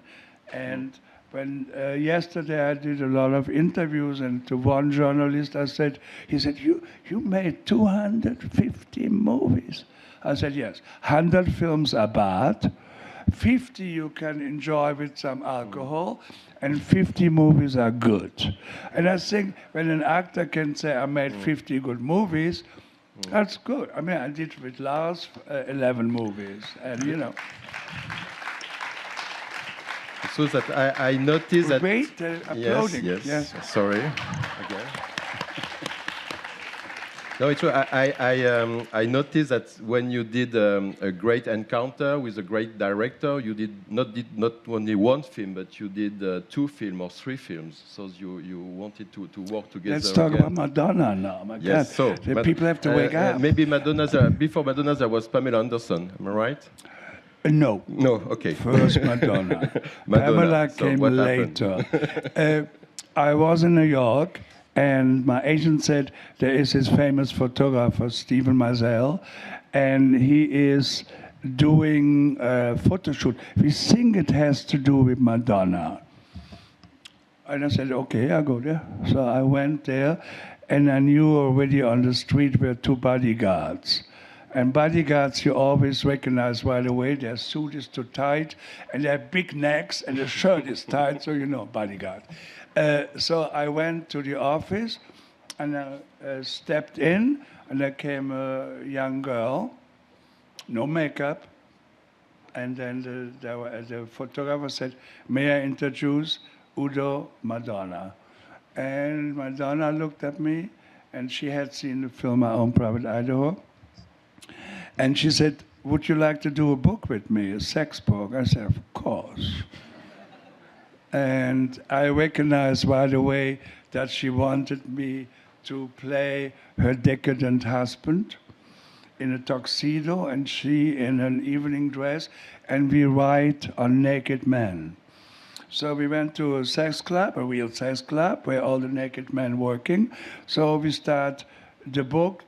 And when yesterday I did a lot of interviews, and to one journalist he said, you made 250 movies. I said, yes, 100 films are bad, 50 you can enjoy with some alcohol, and 50 movies are good. And I think when an actor can say, "I made 50 good movies," that's good. I mean, I did with Lars 11 movies, and So that I noticed that. Wait, uploading. Yes. Sorry. Again. No, it's true. I noticed that when you did a great encounter with a great director, you did not only one film, but you did 2 films or 3 films. So you wanted to work together. Let's talk about Madonna now. My God. So people have to wake up. Maybe before Madonna, there was Pamela Anderson. Am I right? No. No. Okay. First Madonna. Madonna. Pamela came later. I was in New York. And my agent said, there is this famous photographer, Stephen Meisel, and he is doing a photo shoot. We think it has to do with Madonna. And I said, okay, I'll go there. So I went there, and I knew already on the street were 2 bodyguards. And bodyguards you always recognize right away. Their suit is too tight, and they have big necks, and the shirt is tight, so you know, bodyguard. So I went to the office, and I stepped in, and there came a young girl, no makeup, and then the photographer said, may I introduce Udo Madonna? And Madonna looked at me, and she had seen the film My Own Private Idaho, and she said, would you like to do a book with me, a sex book? I said, of course. And I recognized right away that she wanted me to play her decadent husband in a tuxedo and she in an evening dress, and we write on naked men. So we went to a sex club, a real sex club, where all the naked men working. So we start the book,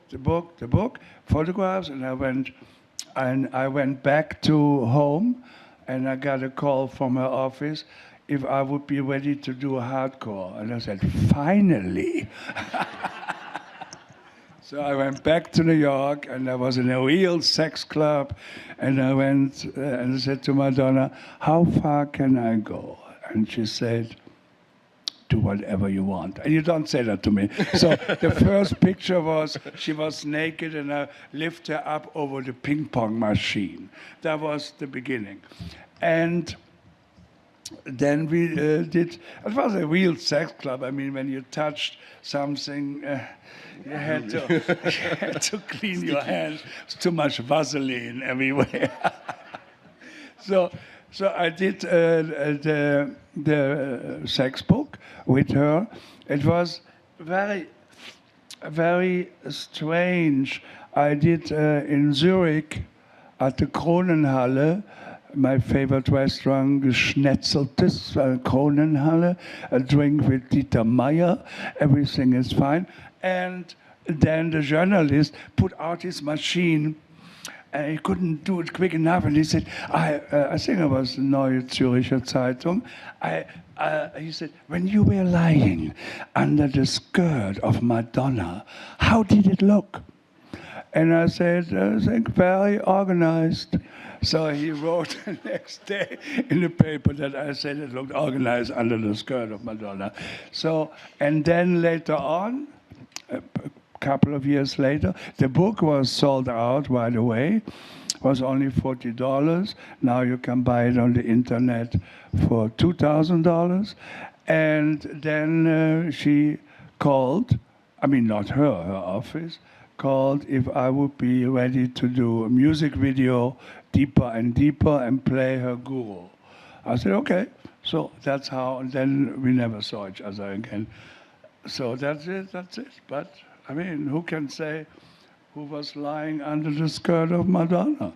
photographs, and I went back to home, and I got a call from her office if I would be ready to do a hardcore. And I said, finally. So I went back to New York, and I was in a real sex club, and I went and I said to Madonna, how far can I go? And she said, do whatever you want. And you don't say that to me. So the first picture was, she was naked, and I lifted her up over the ping pong machine. That was the beginning. And then we did, it was a real sex club. I mean, when you touched something, you had to clean your hands. It's too much Vaseline everywhere. So I did the sex book with her. It was very, very strange. I did in Zurich at the Kronenhalle, my favorite restaurant, Geschnetzeltes Kronenhalle, a drink with Dieter Meier, everything is fine. And then the journalist put out his machine, and he couldn't do it quick enough, and he said, I think it was the Neue Zürcher Zeitung, he said, when you were lying under the skirt of Madonna, how did it look? And I said, I think very organized. So he wrote the next day in the paper that I said it looked organized under the skirt of Madonna. So, and then later on, a couple of years later, the book was sold out right away. It was only $40. Now you can buy it on the internet for $2,000. And then she called, I mean, not her office, called if I would be ready to do a music video, Deeper and Deeper, and play her guru. I said, okay. So that's how, and then we never saw each other again. So that's it. But, I mean, who can say who was lying under the skirt of Madonna?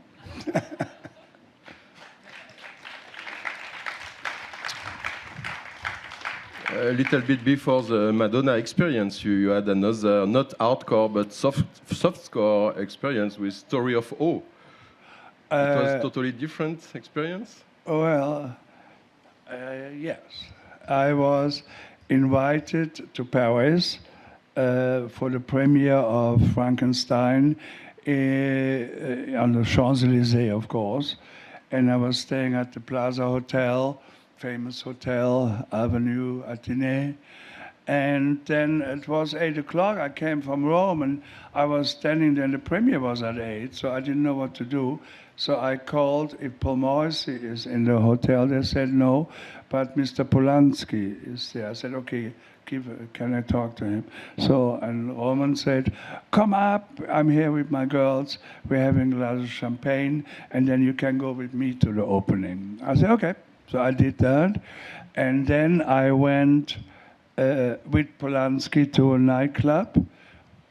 A little bit before the Madonna experience, you had another, not hardcore, but softcore experience with Story of O. It was a totally different experience? Well, yes. I was invited to Paris for the premiere of Frankenstein on the Champs-Élysées, of course. And I was staying at the Plaza Hotel, famous hotel, Avenue Athénée. And then it was 8 o'clock. I came from Rome, and I was standing there, and the premiere was at 8, so I didn't know what to do. So I called if Paul Morrissey is in the hotel. They said no, but Mr. Polanski is there. I said, okay, can I talk to him? So, and Roman said, come up, I'm here with my girls. We're having a glass of champagne, and then you can go with me to the opening. I said, okay. So I did that. And then I went with Polanski to a nightclub,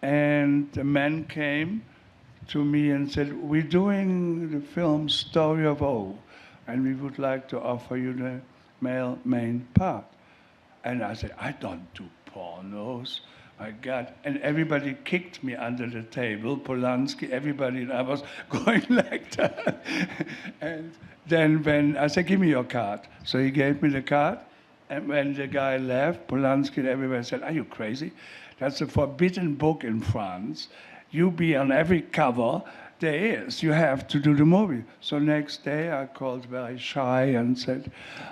and the man came to me and said, we're doing the film Story of O, and we would like to offer you the male main part. And I said, I don't do pornos. My God. And everybody kicked me under the table, Polanski, everybody, and I was going like that. And then when I said, give me your card. So he gave me the card. And when the guy left, Polanski and everybody said, are you crazy? That's a forbidden book in France. You be on every cover there is. You have to do the movie. So next day I called very shy and said,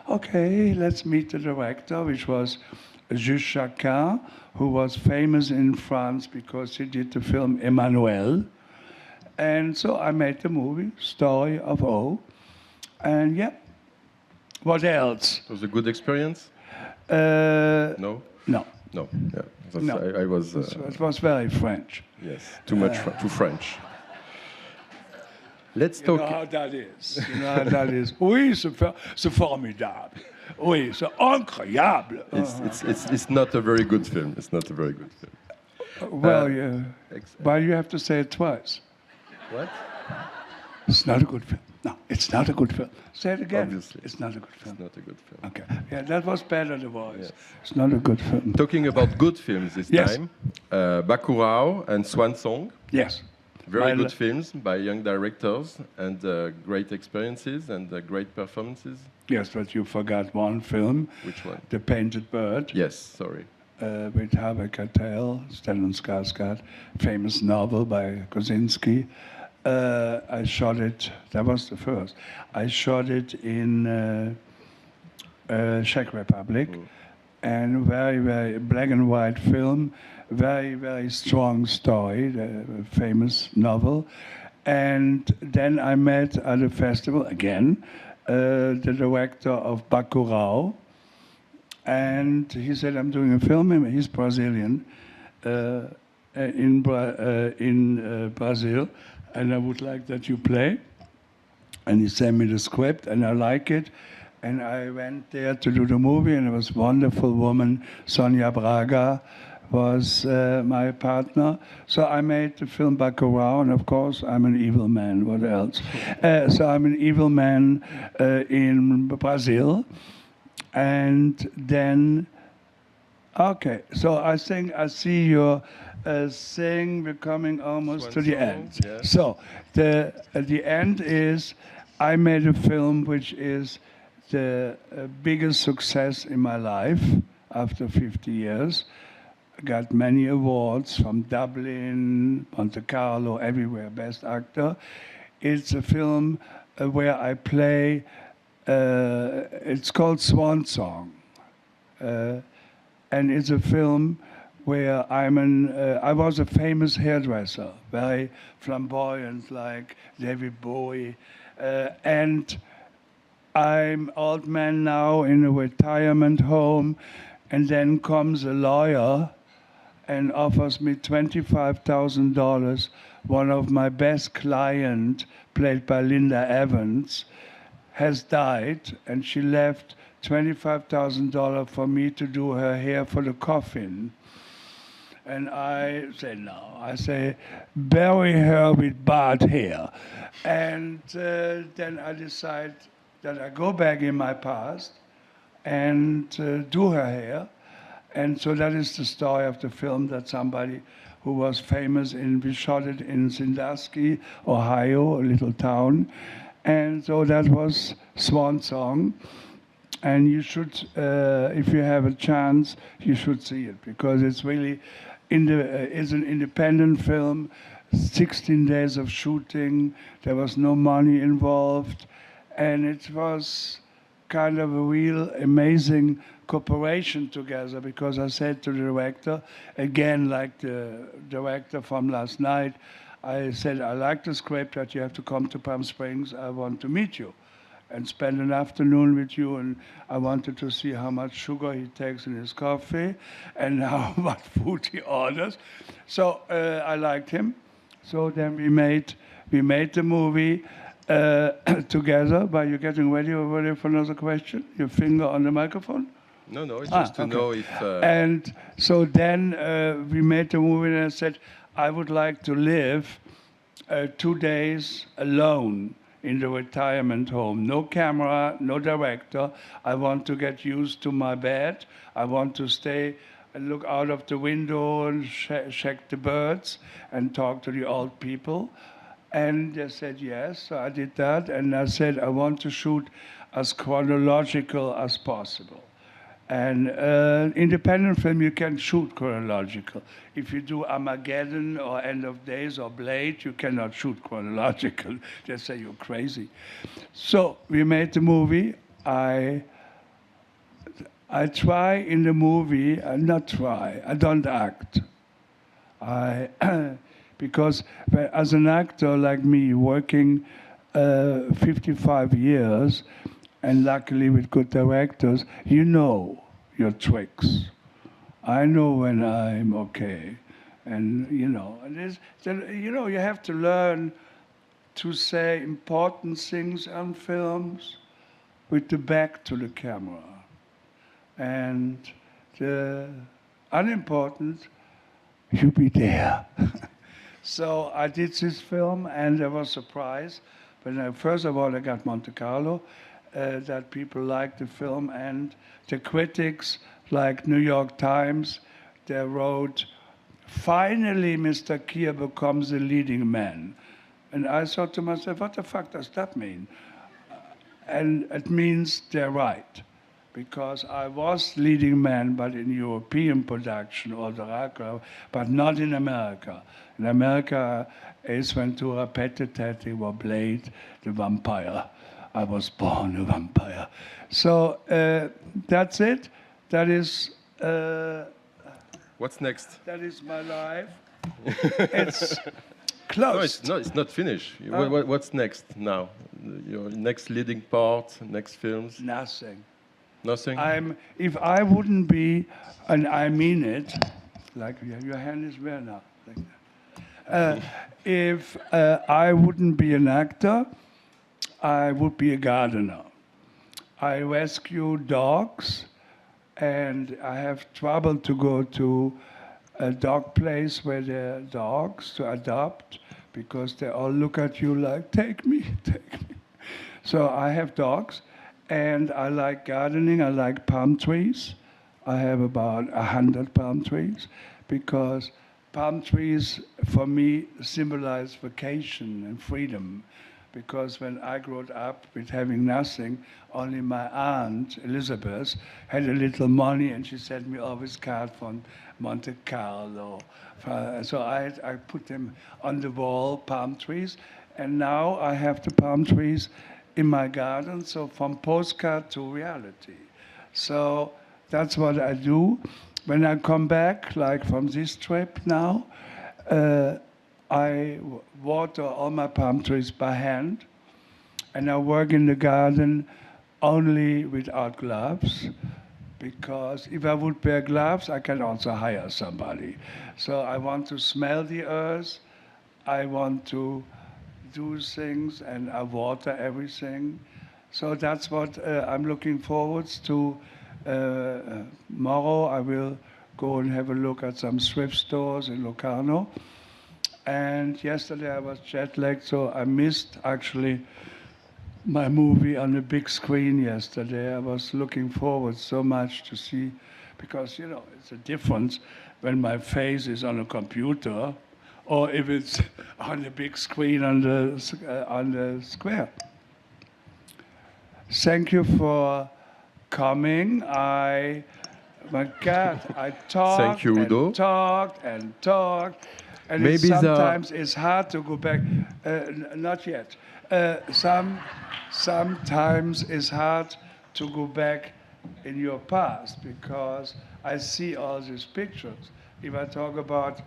okay, let's meet the director, which was Jules Chacun, who was famous in France because he did the film Emmanuel. And so I made the movie, Story of O. And yeah. What else? It was a good experience? No? No. No, yeah. No. I was... it was very French. Yes, too much, too French. Let's You talk... know how that is. You know how that is. Oui, c'est formidable. Oui, c'est incroyable. It's not a very good film. It's not a very good film. Well, yeah. But you have to say it twice. What? It's not a good film. No, it's not a good film. Say it again. Obviously. It's not a good film. It's not a good film. Okay. Yeah, that was better, the voice. Yes. It's not a good film. Talking about good films this Yes. time, Bacurau and Swan Song. Yes. Very good films by young directors and great experiences and great performances. Yes, but you forgot one film. Which one? The Painted Bird. Yes, sorry. With Harvey Keitel, Stellan Skarsgård, famous novel by Kosinski. I shot it, that was the first. I shot it in Czech Republic, and very, very black and white film, very, very strong story, the famous novel. And then I met at a festival, again, the director of Bacurau, and he said, I'm doing a film, he's Brazilian, in Brazil, and I would like that you play. And he sent me the script, and I like it. And I went there to do the movie, and it was a wonderful woman, Sonia Braga, was my partner. So I made the film Bacurau, and of course, I'm an evil man. What else? So I'm an evil man in Brazil. And then, okay, so I think I see your thing. We're coming almost to the end. Yeah. So the end is I made a film which is the biggest success in my life after 50 years. I got many awards from Dublin, Monte Carlo, everywhere, Best Actor. It's a film where I play, it's called Swan Song. And it's a film where I was a famous hairdresser, very flamboyant, like David Bowie. And I'm old man now in a retirement home, and then comes a lawyer and offers me $25,000. One of my best clients, played by Linda Evans, has died, and she left $25,000 for me to do her hair for the coffin. And I say, no. I say, bury her with bad hair. And then I decide that I go back in my past and do her hair. And so that is the story of the film, that somebody who was famous we shot it in Sandusky, Ohio, a little town. And so that was Swan Song. And you should, if you have a chance, you should see it, because it's really, it's an independent film, 16 days of shooting, there was no money involved, and it was kind of a real amazing cooperation together, because I said to the director, again, like the director from last night, I said, I like the script, that you have to come to Palm Springs. I want to meet you and spend an afternoon with you, and I wanted to see how much sugar he takes in his coffee and how much food he orders. So I liked him. So then we made the movie together. But you're getting ready for another question? Your finger on the microphone? No, it's just to know if... And so then we made the movie, and I said, I would like to live 2 days alone in the retirement home. No camera, no director. I want to get used to my bed. I want to stay and look out of the window and check the birds and talk to the old people. And they said yes, so I did that. And I said, I want to shoot as chronological as possible. And independent film, you can shoot chronological. If you do Armageddon or End of Days or Blade, you cannot shoot chronological. They say you're crazy. So we made the movie. I try in the movie, not try, I don't act. Because as an actor like me, working 55 years, and luckily with good directors, you know your tricks. I know when I'm okay. And you have to learn to say important things on films with the back to the camera. And the unimportant, you be there. So I did this film, and I was surprised. But first of all, I got Monte Carlo, that people liked the film, and the critics, like New York Times, they wrote, finally Mr. Kier becomes a leading man. And I thought to myself, what the fuck does that mean? And it means they're right. Because I was leading man, but in European production or the but not in America. In America, Ace Ventura, Pet Detective, or Blade, the vampire. I was born a vampire. So that's it. That is... What's next? That is my life. It's closed. No, it's not finished. What's next now? Your next leading part, next films? Nothing. Nothing? If I wouldn't be, and I mean it, like your hand is where now? Like that. If I wouldn't be an actor, I would be a gardener. I rescue dogs, and I have trouble to go to a dog place where there are dogs to adopt, because they all look at you like, take me, take me. So I have dogs, and I like gardening. I like palm trees. I have about 100 palm trees, because palm trees, for me, symbolize vacation and freedom. Because when I grew up with having nothing, only my aunt, Elizabeth, had a little money, and she sent me always cards from Monte Carlo. So I put them on the wall, palm trees, and now I have the palm trees in my garden, so from postcard to reality. So that's what I do. When I come back, like from this trip now, I water all my palm trees by hand, and I work in the garden only without gloves, because if I would wear gloves, I can also hire somebody. So I want to smell the earth, I want to do things, and I water everything. So that's what I'm looking forward to. Tomorrow I will go and have a look at some thrift stores in Locarno. And yesterday I was jet-lagged, so I missed actually my movie on the big screen yesterday. I was looking forward so much to see, because, it's a difference when my face is on a computer or if it's on the big screen on the square. Thank you for coming. My God, I talked Thank you, Udo. and talked and talked. And Maybe sometimes it's hard to go back. Not yet. Sometimes it's hard to go back in your past, because I see all these pictures. If I talk about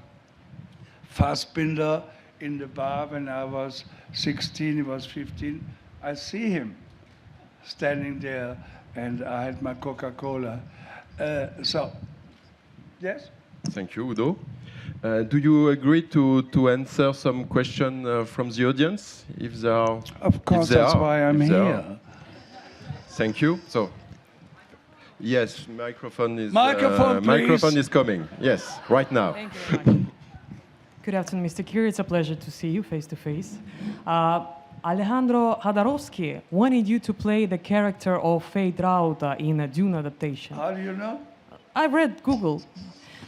Fassbinder in the bar when I was 16, he was 15, I see him standing there, and I had my Coca-Cola. So, yes? Thank you, Udo. Do you agree to answer some question from the audience, if there are? Of course, that's why I'm here. Thank you. So, yes, microphone is microphone is coming. Yes, right now. Thank you very much. Good afternoon, Mr. Kier. It's a pleasure to see you face to face. Alejandro Jodorowsky wanted you to play the character of Fate Rauta in a Dune adaptation. How do you know? I read Google.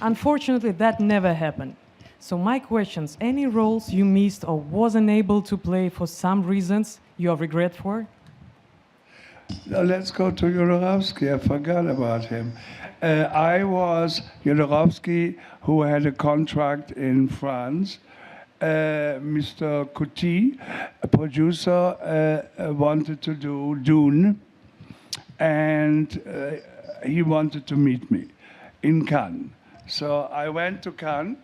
Unfortunately, that never happened. So my questions, any roles you missed or wasn't able to play for some reasons you have regret for? Now let's go to Jodorowsky. I forgot about him. I was Jodorowsky, who had a contract in France. Mr. Coty, a producer, wanted to do Dune, and he wanted to meet me in Cannes. So I went to Cannes,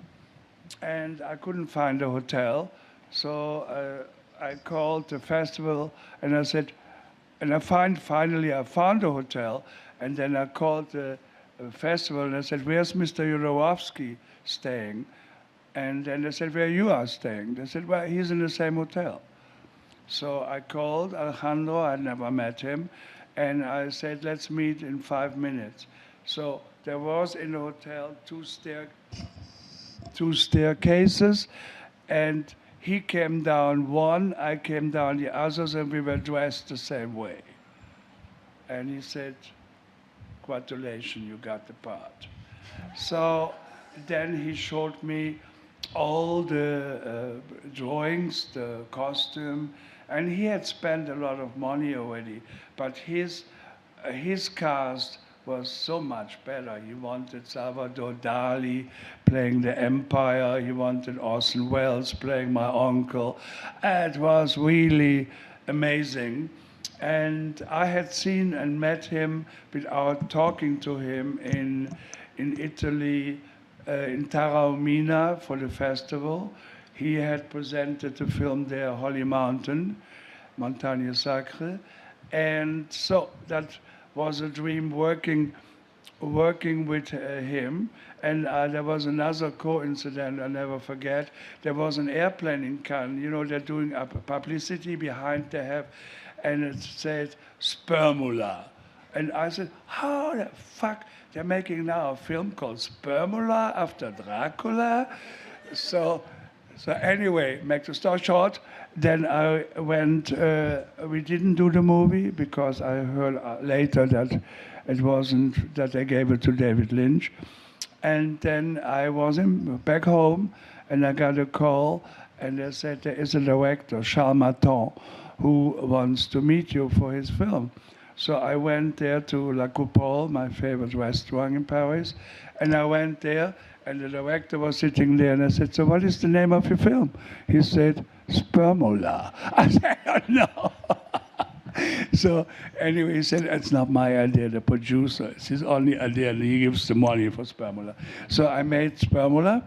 and I couldn't find a hotel. So I called the festival, and I said, and finally I found a hotel, and then I called the festival, and I said, where's Mr. Jodorowsky staying? And then they said, where you are staying? They said, well, he's in the same hotel. So I called Alejandro, I never met him, and I said, let's meet in 5 minutes. So there was in the hotel two staircases, and he came down one, I came down the others, and we were dressed the same way. And he said, congratulations, you got the part. So then he showed me all the drawings, the costume, and he had spent a lot of money already, but his cast was so much better. He wanted Salvador Dali playing the Empire, he wanted Orson Welles playing my uncle. It was really amazing. And I had seen and met him without talking to him in Italy, in Taormina for the festival. He had presented the film there, Holy Mountain, Montagne Sacrée. And so that was a dream working with him. And there was another coincidence I never forget. There was an airplane in Cannes. You know, they're doing a publicity behind they have, and it said Spermula. And I said, how the fuck? They're making now a film called Spermula after Dracula. So anyway, make the story short, then I went, we didn't do the movie because I heard later that it wasn't, that they gave it to David Lynch. And then I was back home, and I got a call, and they said there is a director, Charles Maton, who wants to meet you for his film. So I went there to La Coupole, my favorite restaurant in Paris, and I went there, and the director was sitting there, and I said, so what is the name of your film? He said, Spermula. I said, oh, no. So anyway, he said, it's not my idea, the producer. It's his only idea, and he gives the money for Spermula. So I made Spermula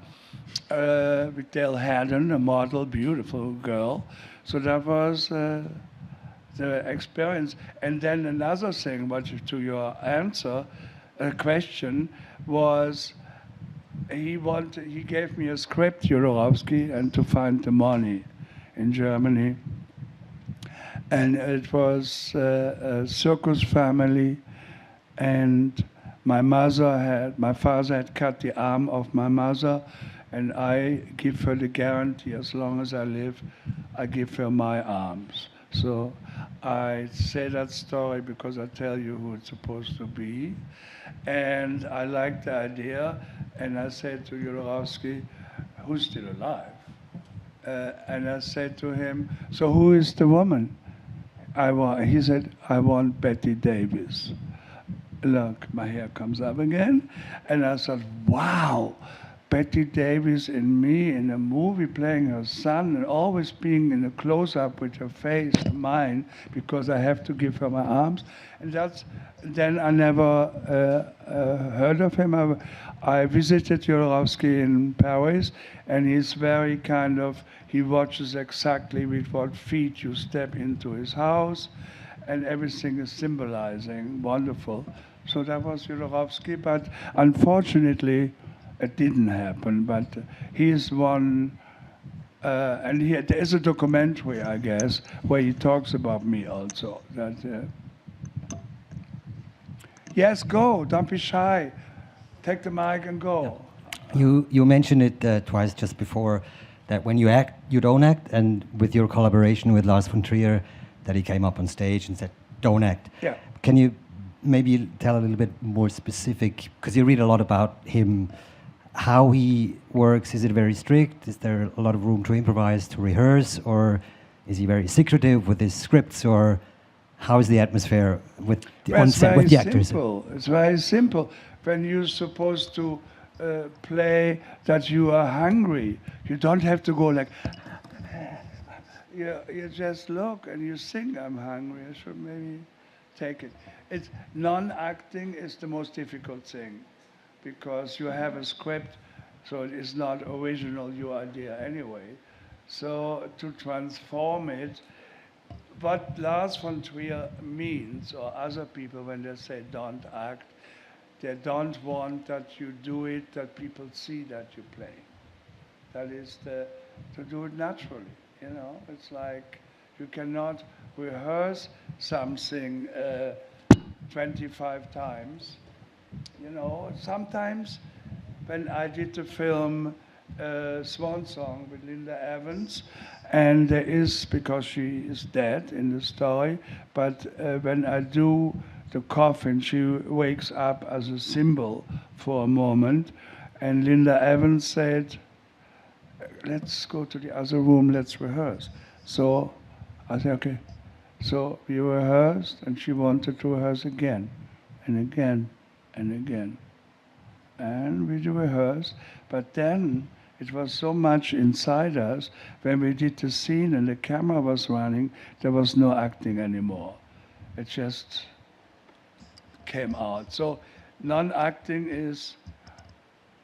with Dale Haddon, a model, beautiful girl. So that was the experience. And then another thing, to your answer, question, was he gave me a script, Jodorowsky, and to find the money in Germany. And it was a circus family, and my father had cut the arm of my mother, and I give her the guarantee, as long as I live, I give her my arms. So I say that story because I tell you who it's supposed to be. And I liked the idea, and I said to Jodorowsky, who's still alive? And I said to him, so who is the woman? He said, I want Betty Davis. Look, my hair comes up again. And I thought, wow, Betty Davis in me in a movie playing her son and always being in a close-up with her face, mine, because I have to give her my arms. And then I never heard of him. I visited Jodorowsky in Paris, and he's very kind of, he watches exactly with what feet you step into his house, and everything is symbolizing, wonderful. So that was Jodorowsky, but unfortunately, it didn't happen. But he is one, and there is a documentary, I guess, where he talks about me also. That, yes, go, don't be shy. Take the mic and go. You mentioned it twice just before, that when you act, you don't act, and with your collaboration with Lars von Trier, that he came up on stage and said, don't act. Yeah. Can you maybe tell a little bit more specific, because you read a lot about him, how he works? Is it very strict? Is there a lot of room to improvise, to rehearse, or is he very secretive with his scripts, or how is the atmosphere with on set with the actors? It's very simple. When you're supposed to play that you are hungry, you don't have to go like, you just look and you think, I'm hungry, I should maybe take it. It's non-acting is the most difficult thing, because you have a script, so it is not original, your idea anyway. So to transform it, what Lars von Trier means, or other people when they say don't act, they don't want that you do it, that people see that you play. That is to do it naturally, you know? It's like you cannot rehearse something 25 times. You know, sometimes when I did the film Swan Song with Linda Evans, and there is, because she is dead in the story, but when I do the coffin, she wakes up as a symbol for a moment, and Linda Evans said, let's go to the other room, let's rehearse. So I said, okay. So we rehearsed, and she wanted to rehearse again, and again, and again. And we rehearsed, but then it was so much inside us, when we did the scene and the camera was running, there was no acting anymore. It just came out. So non-acting is,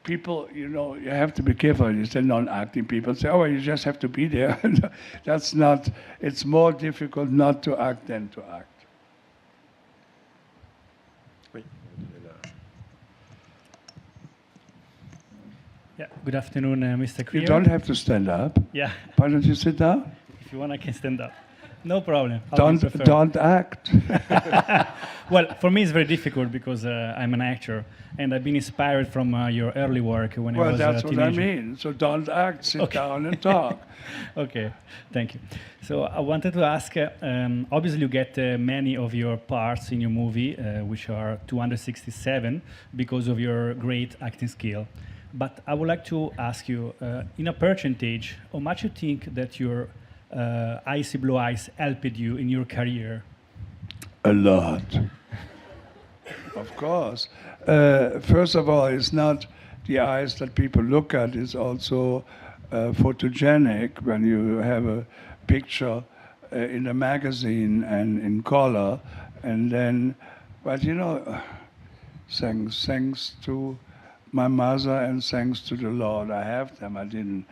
people, you know, you have to be careful. You say non-acting, people say, oh, well, you just have to be there. That's not, it's more difficult not to act than to act. Yeah, good afternoon, Mr. Kier. You don't have to stand up. Yeah. Why don't you sit down? If you want, I can stand up. No problem. Don't act. Well, for me it's very difficult because I'm an actor and I've been inspired from your early work when I was a teenager. Well, that's what I mean. So don't act, sit down and talk. Okay, thank you. So I wanted to ask, obviously you get many of your parts in your movie, which are 267, because of your great acting skill. But I would like to ask you, in a percentage, how much you think that your Icy Blue Eyes helped you in your career? A lot. Of course. First of all, it's not the eyes that people look at, it's also photogenic when you have a picture in a magazine and in color. And then, but you know, thanks to my mother and thanks to the Lord, I have them. I didn't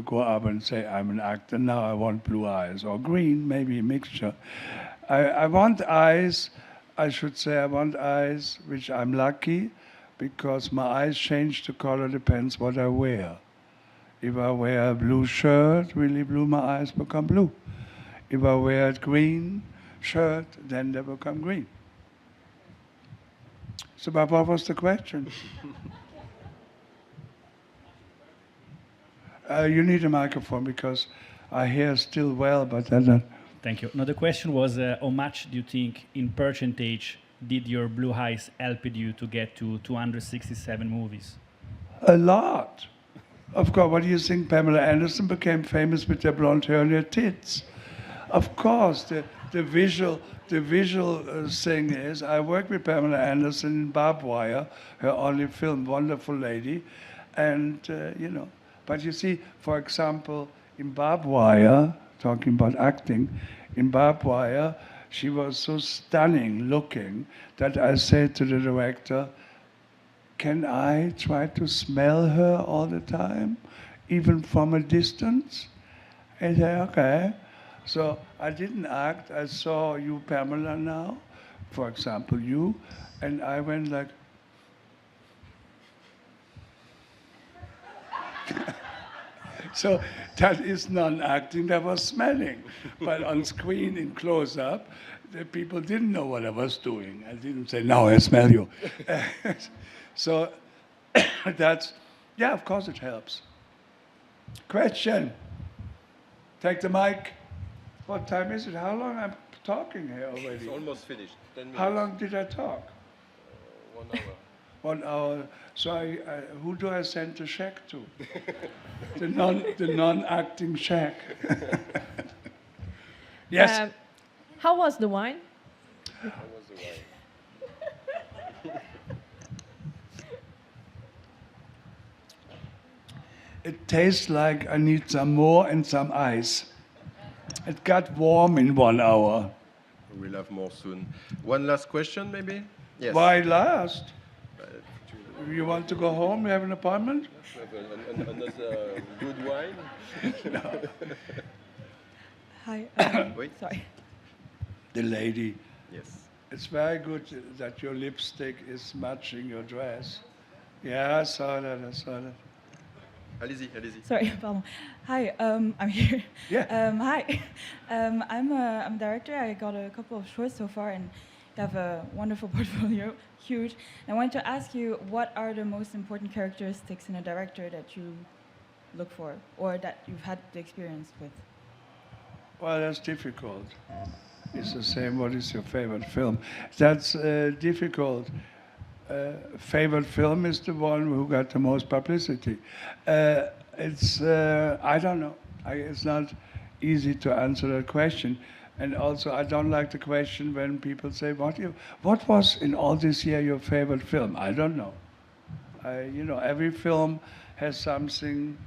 go up and say I'm an actor. Now I want blue eyes or green, maybe a mixture. I want eyes. I should say I want eyes, which I'm lucky, because my eyes change the color depends what I wear. If I wear a blue shirt, really blue, my eyes become blue. If I wear a green shirt, then they become green. So, but what was the question? You need a microphone because I hear still well, but I don't. Thank you. Now the question was, how much do you think, in percentage, did your blue eyes help you to get to 267 movies? A lot. Of course, what do you think? Pamela Anderson became famous with her blonde hair and her tits. Of course, the visual thing is, I worked with Pamela Anderson in Barbed Wire, her only film, wonderful lady, And, but you see, for example, in Barbed Wire, talking about acting, in Barbed Wire, she was so stunning looking that I said to the director, can I try to smell her all the time, even from a distance? And he said, okay. So I didn't act. I saw you, Pamela, now, for example, you, and I went like, so that is non-acting, that was smelling. But on screen, in close-up, the people didn't know what I was doing. I didn't say, now I smell you. So that's, yeah, of course it helps. Question. Take the mic. What time is it? How long I'm talking here already? It's almost finished. 10 minutes. How long did I talk? 1 hour. 1 hour. So who do I send the check to? the non-acting check. Yes. How was the wine? How was the wine? It tastes like I need some more and some ice. It got warm in 1 hour. We'll have more soon. One last question, maybe? Yes. Why last? You want to go home? You have an appointment? Another good wine? Hi. Wait. Sorry. The lady. Yes. It's very good that your lipstick is matching your dress. Yeah, I saw that. Allez-y, allez-y. Sorry, pardon. Hi, I'm here. Yeah. Hi, I'm a director. I got a couple of shorts so far, and you have a wonderful portfolio, huge. And I wanted to ask you, what are the most important characteristics in a director that you look for, or that you've had the experience with? Well, that's difficult. It's the same, what is your favorite film? That's difficult. Favorite film is the one who got the most publicity. It's, I don't know. It's not easy to answer that question. And also, I don't like the question when people say, what was in all this year your favorite film? I don't know. Every film has something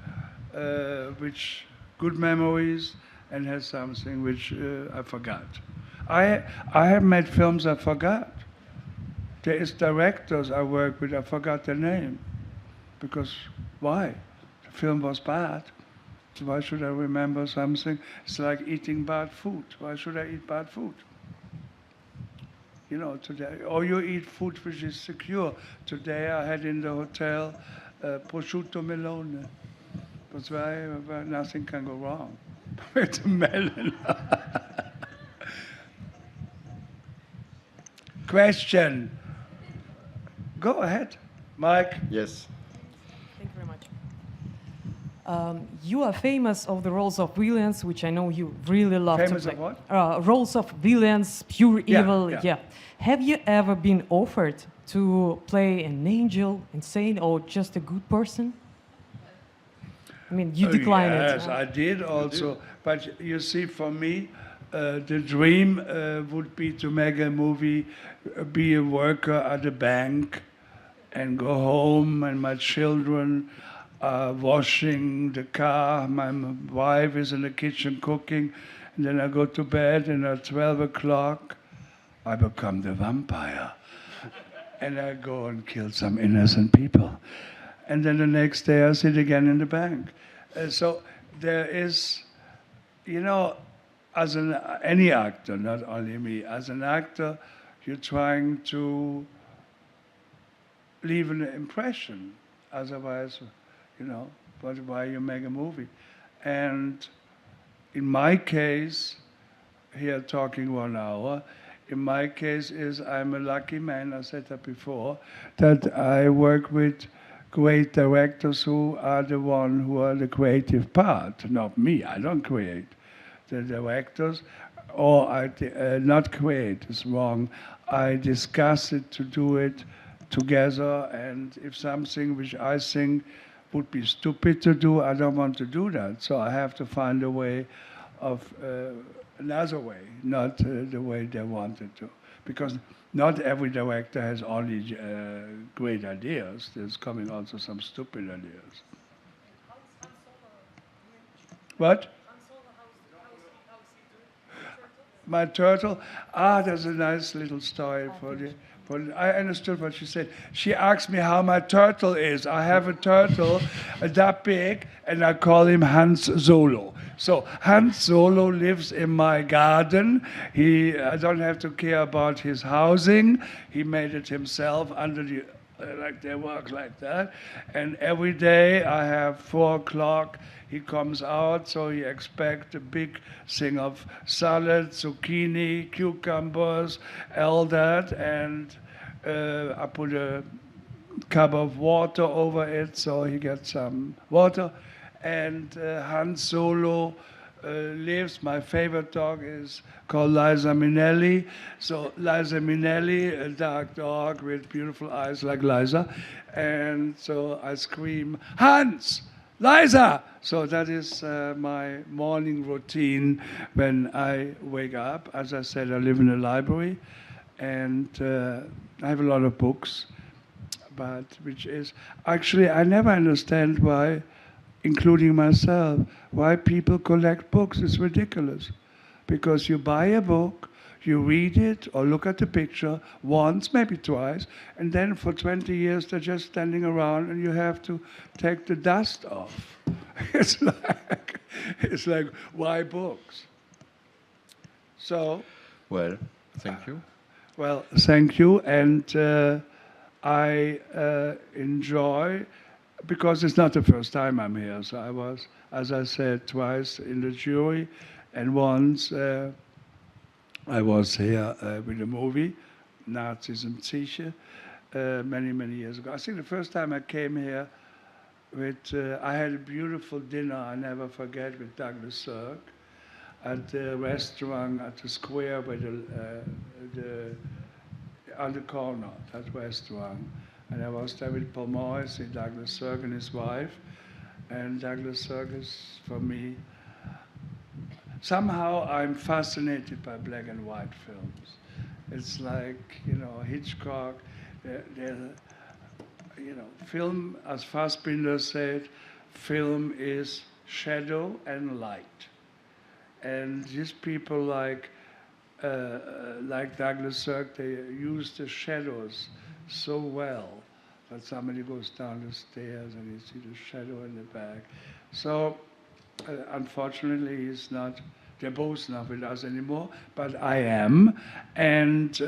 which, good memories, and has something which I forgot. I have made films I forgot. There is directors I work with, I forgot their name. Because why? The film was bad. So why should I remember something? It's like eating bad food. Why should I eat bad food? Today, or you eat food which is secure. Today I had in the hotel prosciutto melone. That's why nothing can go wrong with the melon. Question. Go ahead, Mike. Yes. Thank you very much. You are famous of the roles of villains, which I know you really love Famous to play. of what? Roles of villains, pure Yeah, evil. yeah. Have you ever been offered to play an angel, insane, or just a good person? I mean, you declined it. Yes, I did also. But you see, for me, the dream would be to make a movie, be a worker at a bank, and go home, and my children are washing the car. My wife is in the kitchen cooking, and then I go to bed, and at 12 o'clock, I become the vampire. And I go and kill some innocent people. And then the next day, I sit again in the bank. So there is, as any actor, not only me, as an actor, you're trying to leave an impression. Otherwise, why you make a movie? And in my case, here talking 1 hour, in my case I'm a lucky man, I said that before, that I work with great directors who are the one who are the creative part, not me, I don't create. The directors, or not create, is wrong. I discuss it to do it together, and if something which I think would be stupid to do, I don't want to do that. So I have to find a way of, another way, not the way they wanted to. because not every director has only great ideas. There's coming also some stupid ideas. What? My turtle? Ah, that's a nice little story for the. I understood what she said. She asked me how my turtle is. I have a turtle that big, and I call him Hans Solo. So Hans Solo lives in my garden. I don't have to care about his housing. He made it himself under the, like they work like that. And every day I have 4 o'clock. He comes out, so he expects a big thing of salad, zucchini, cucumbers, all that, and I put a cup of water over it, so he gets some water. And Han Solo lives. My favorite dog is called Liza Minnelli. So Liza Minnelli, a dark dog with beautiful eyes like Liza, and so I scream, Hans! Liza! So that is my morning routine when I wake up. As I said, I live in a library, and I have a lot of books, but which is, actually, I never understand why, including myself, why people collect books. It's ridiculous. Because you buy a book, you read it or look at the picture once, maybe twice, and then for 20 years they're just standing around and you have to take the dust off. It's like, why books? So. Well, thank you. Well, thank you, and I enjoy, because it's not the first time I'm here. So I was, as I said, twice in the jury, and once I was here with a movie, Nazis and Psyche, many, many years ago. I think the first time I came here with, I had a beautiful dinner I never forget with Douglas Sirk at the restaurant at the square where on the corner, that restaurant. And I was there with Paul Morrissey, Douglas Sirk and his wife. And Douglas Sirk is, for me, somehow I'm fascinated by black and white films. It's like, Hitchcock, film, as Fassbinder said, film is shadow and light. And these people like Douglas Sirk, they use the shadows so well that somebody goes down the stairs and you see the shadow in the back. So unfortunately, they're both not with us anymore, but I am. And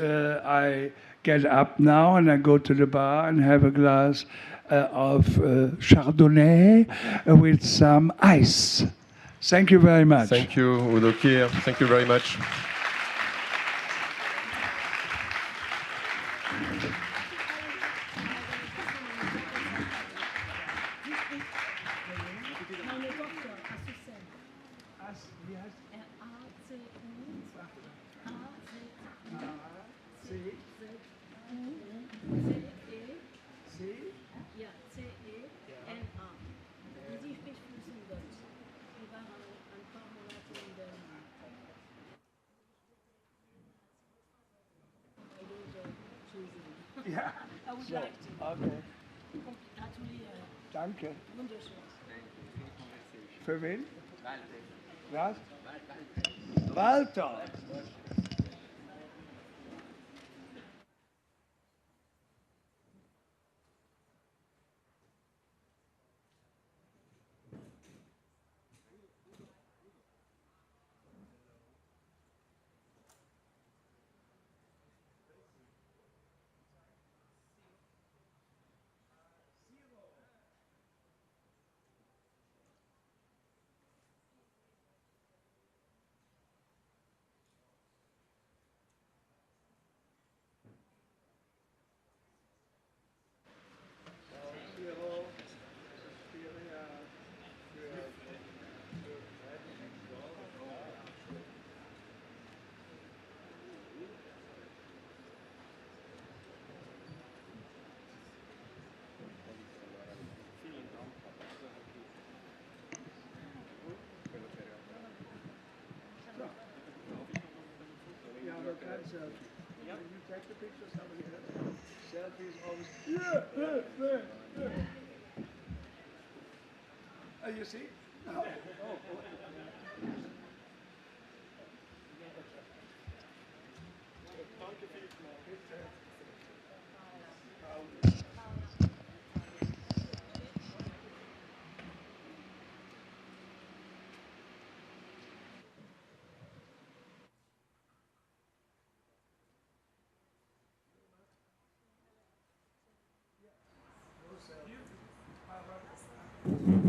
I get up now and I go to the bar and have a glass of Chardonnay with some ice. Thank you very much. Thank you, Udo Kier. Thank you very much. Ja, so, okay. Danke. Für wen? Was? Walter. Ja, aber kannst ja. take the picture, somebody else. Selfies always. Yeah. Oh, you see? Oh. Mm-hmm.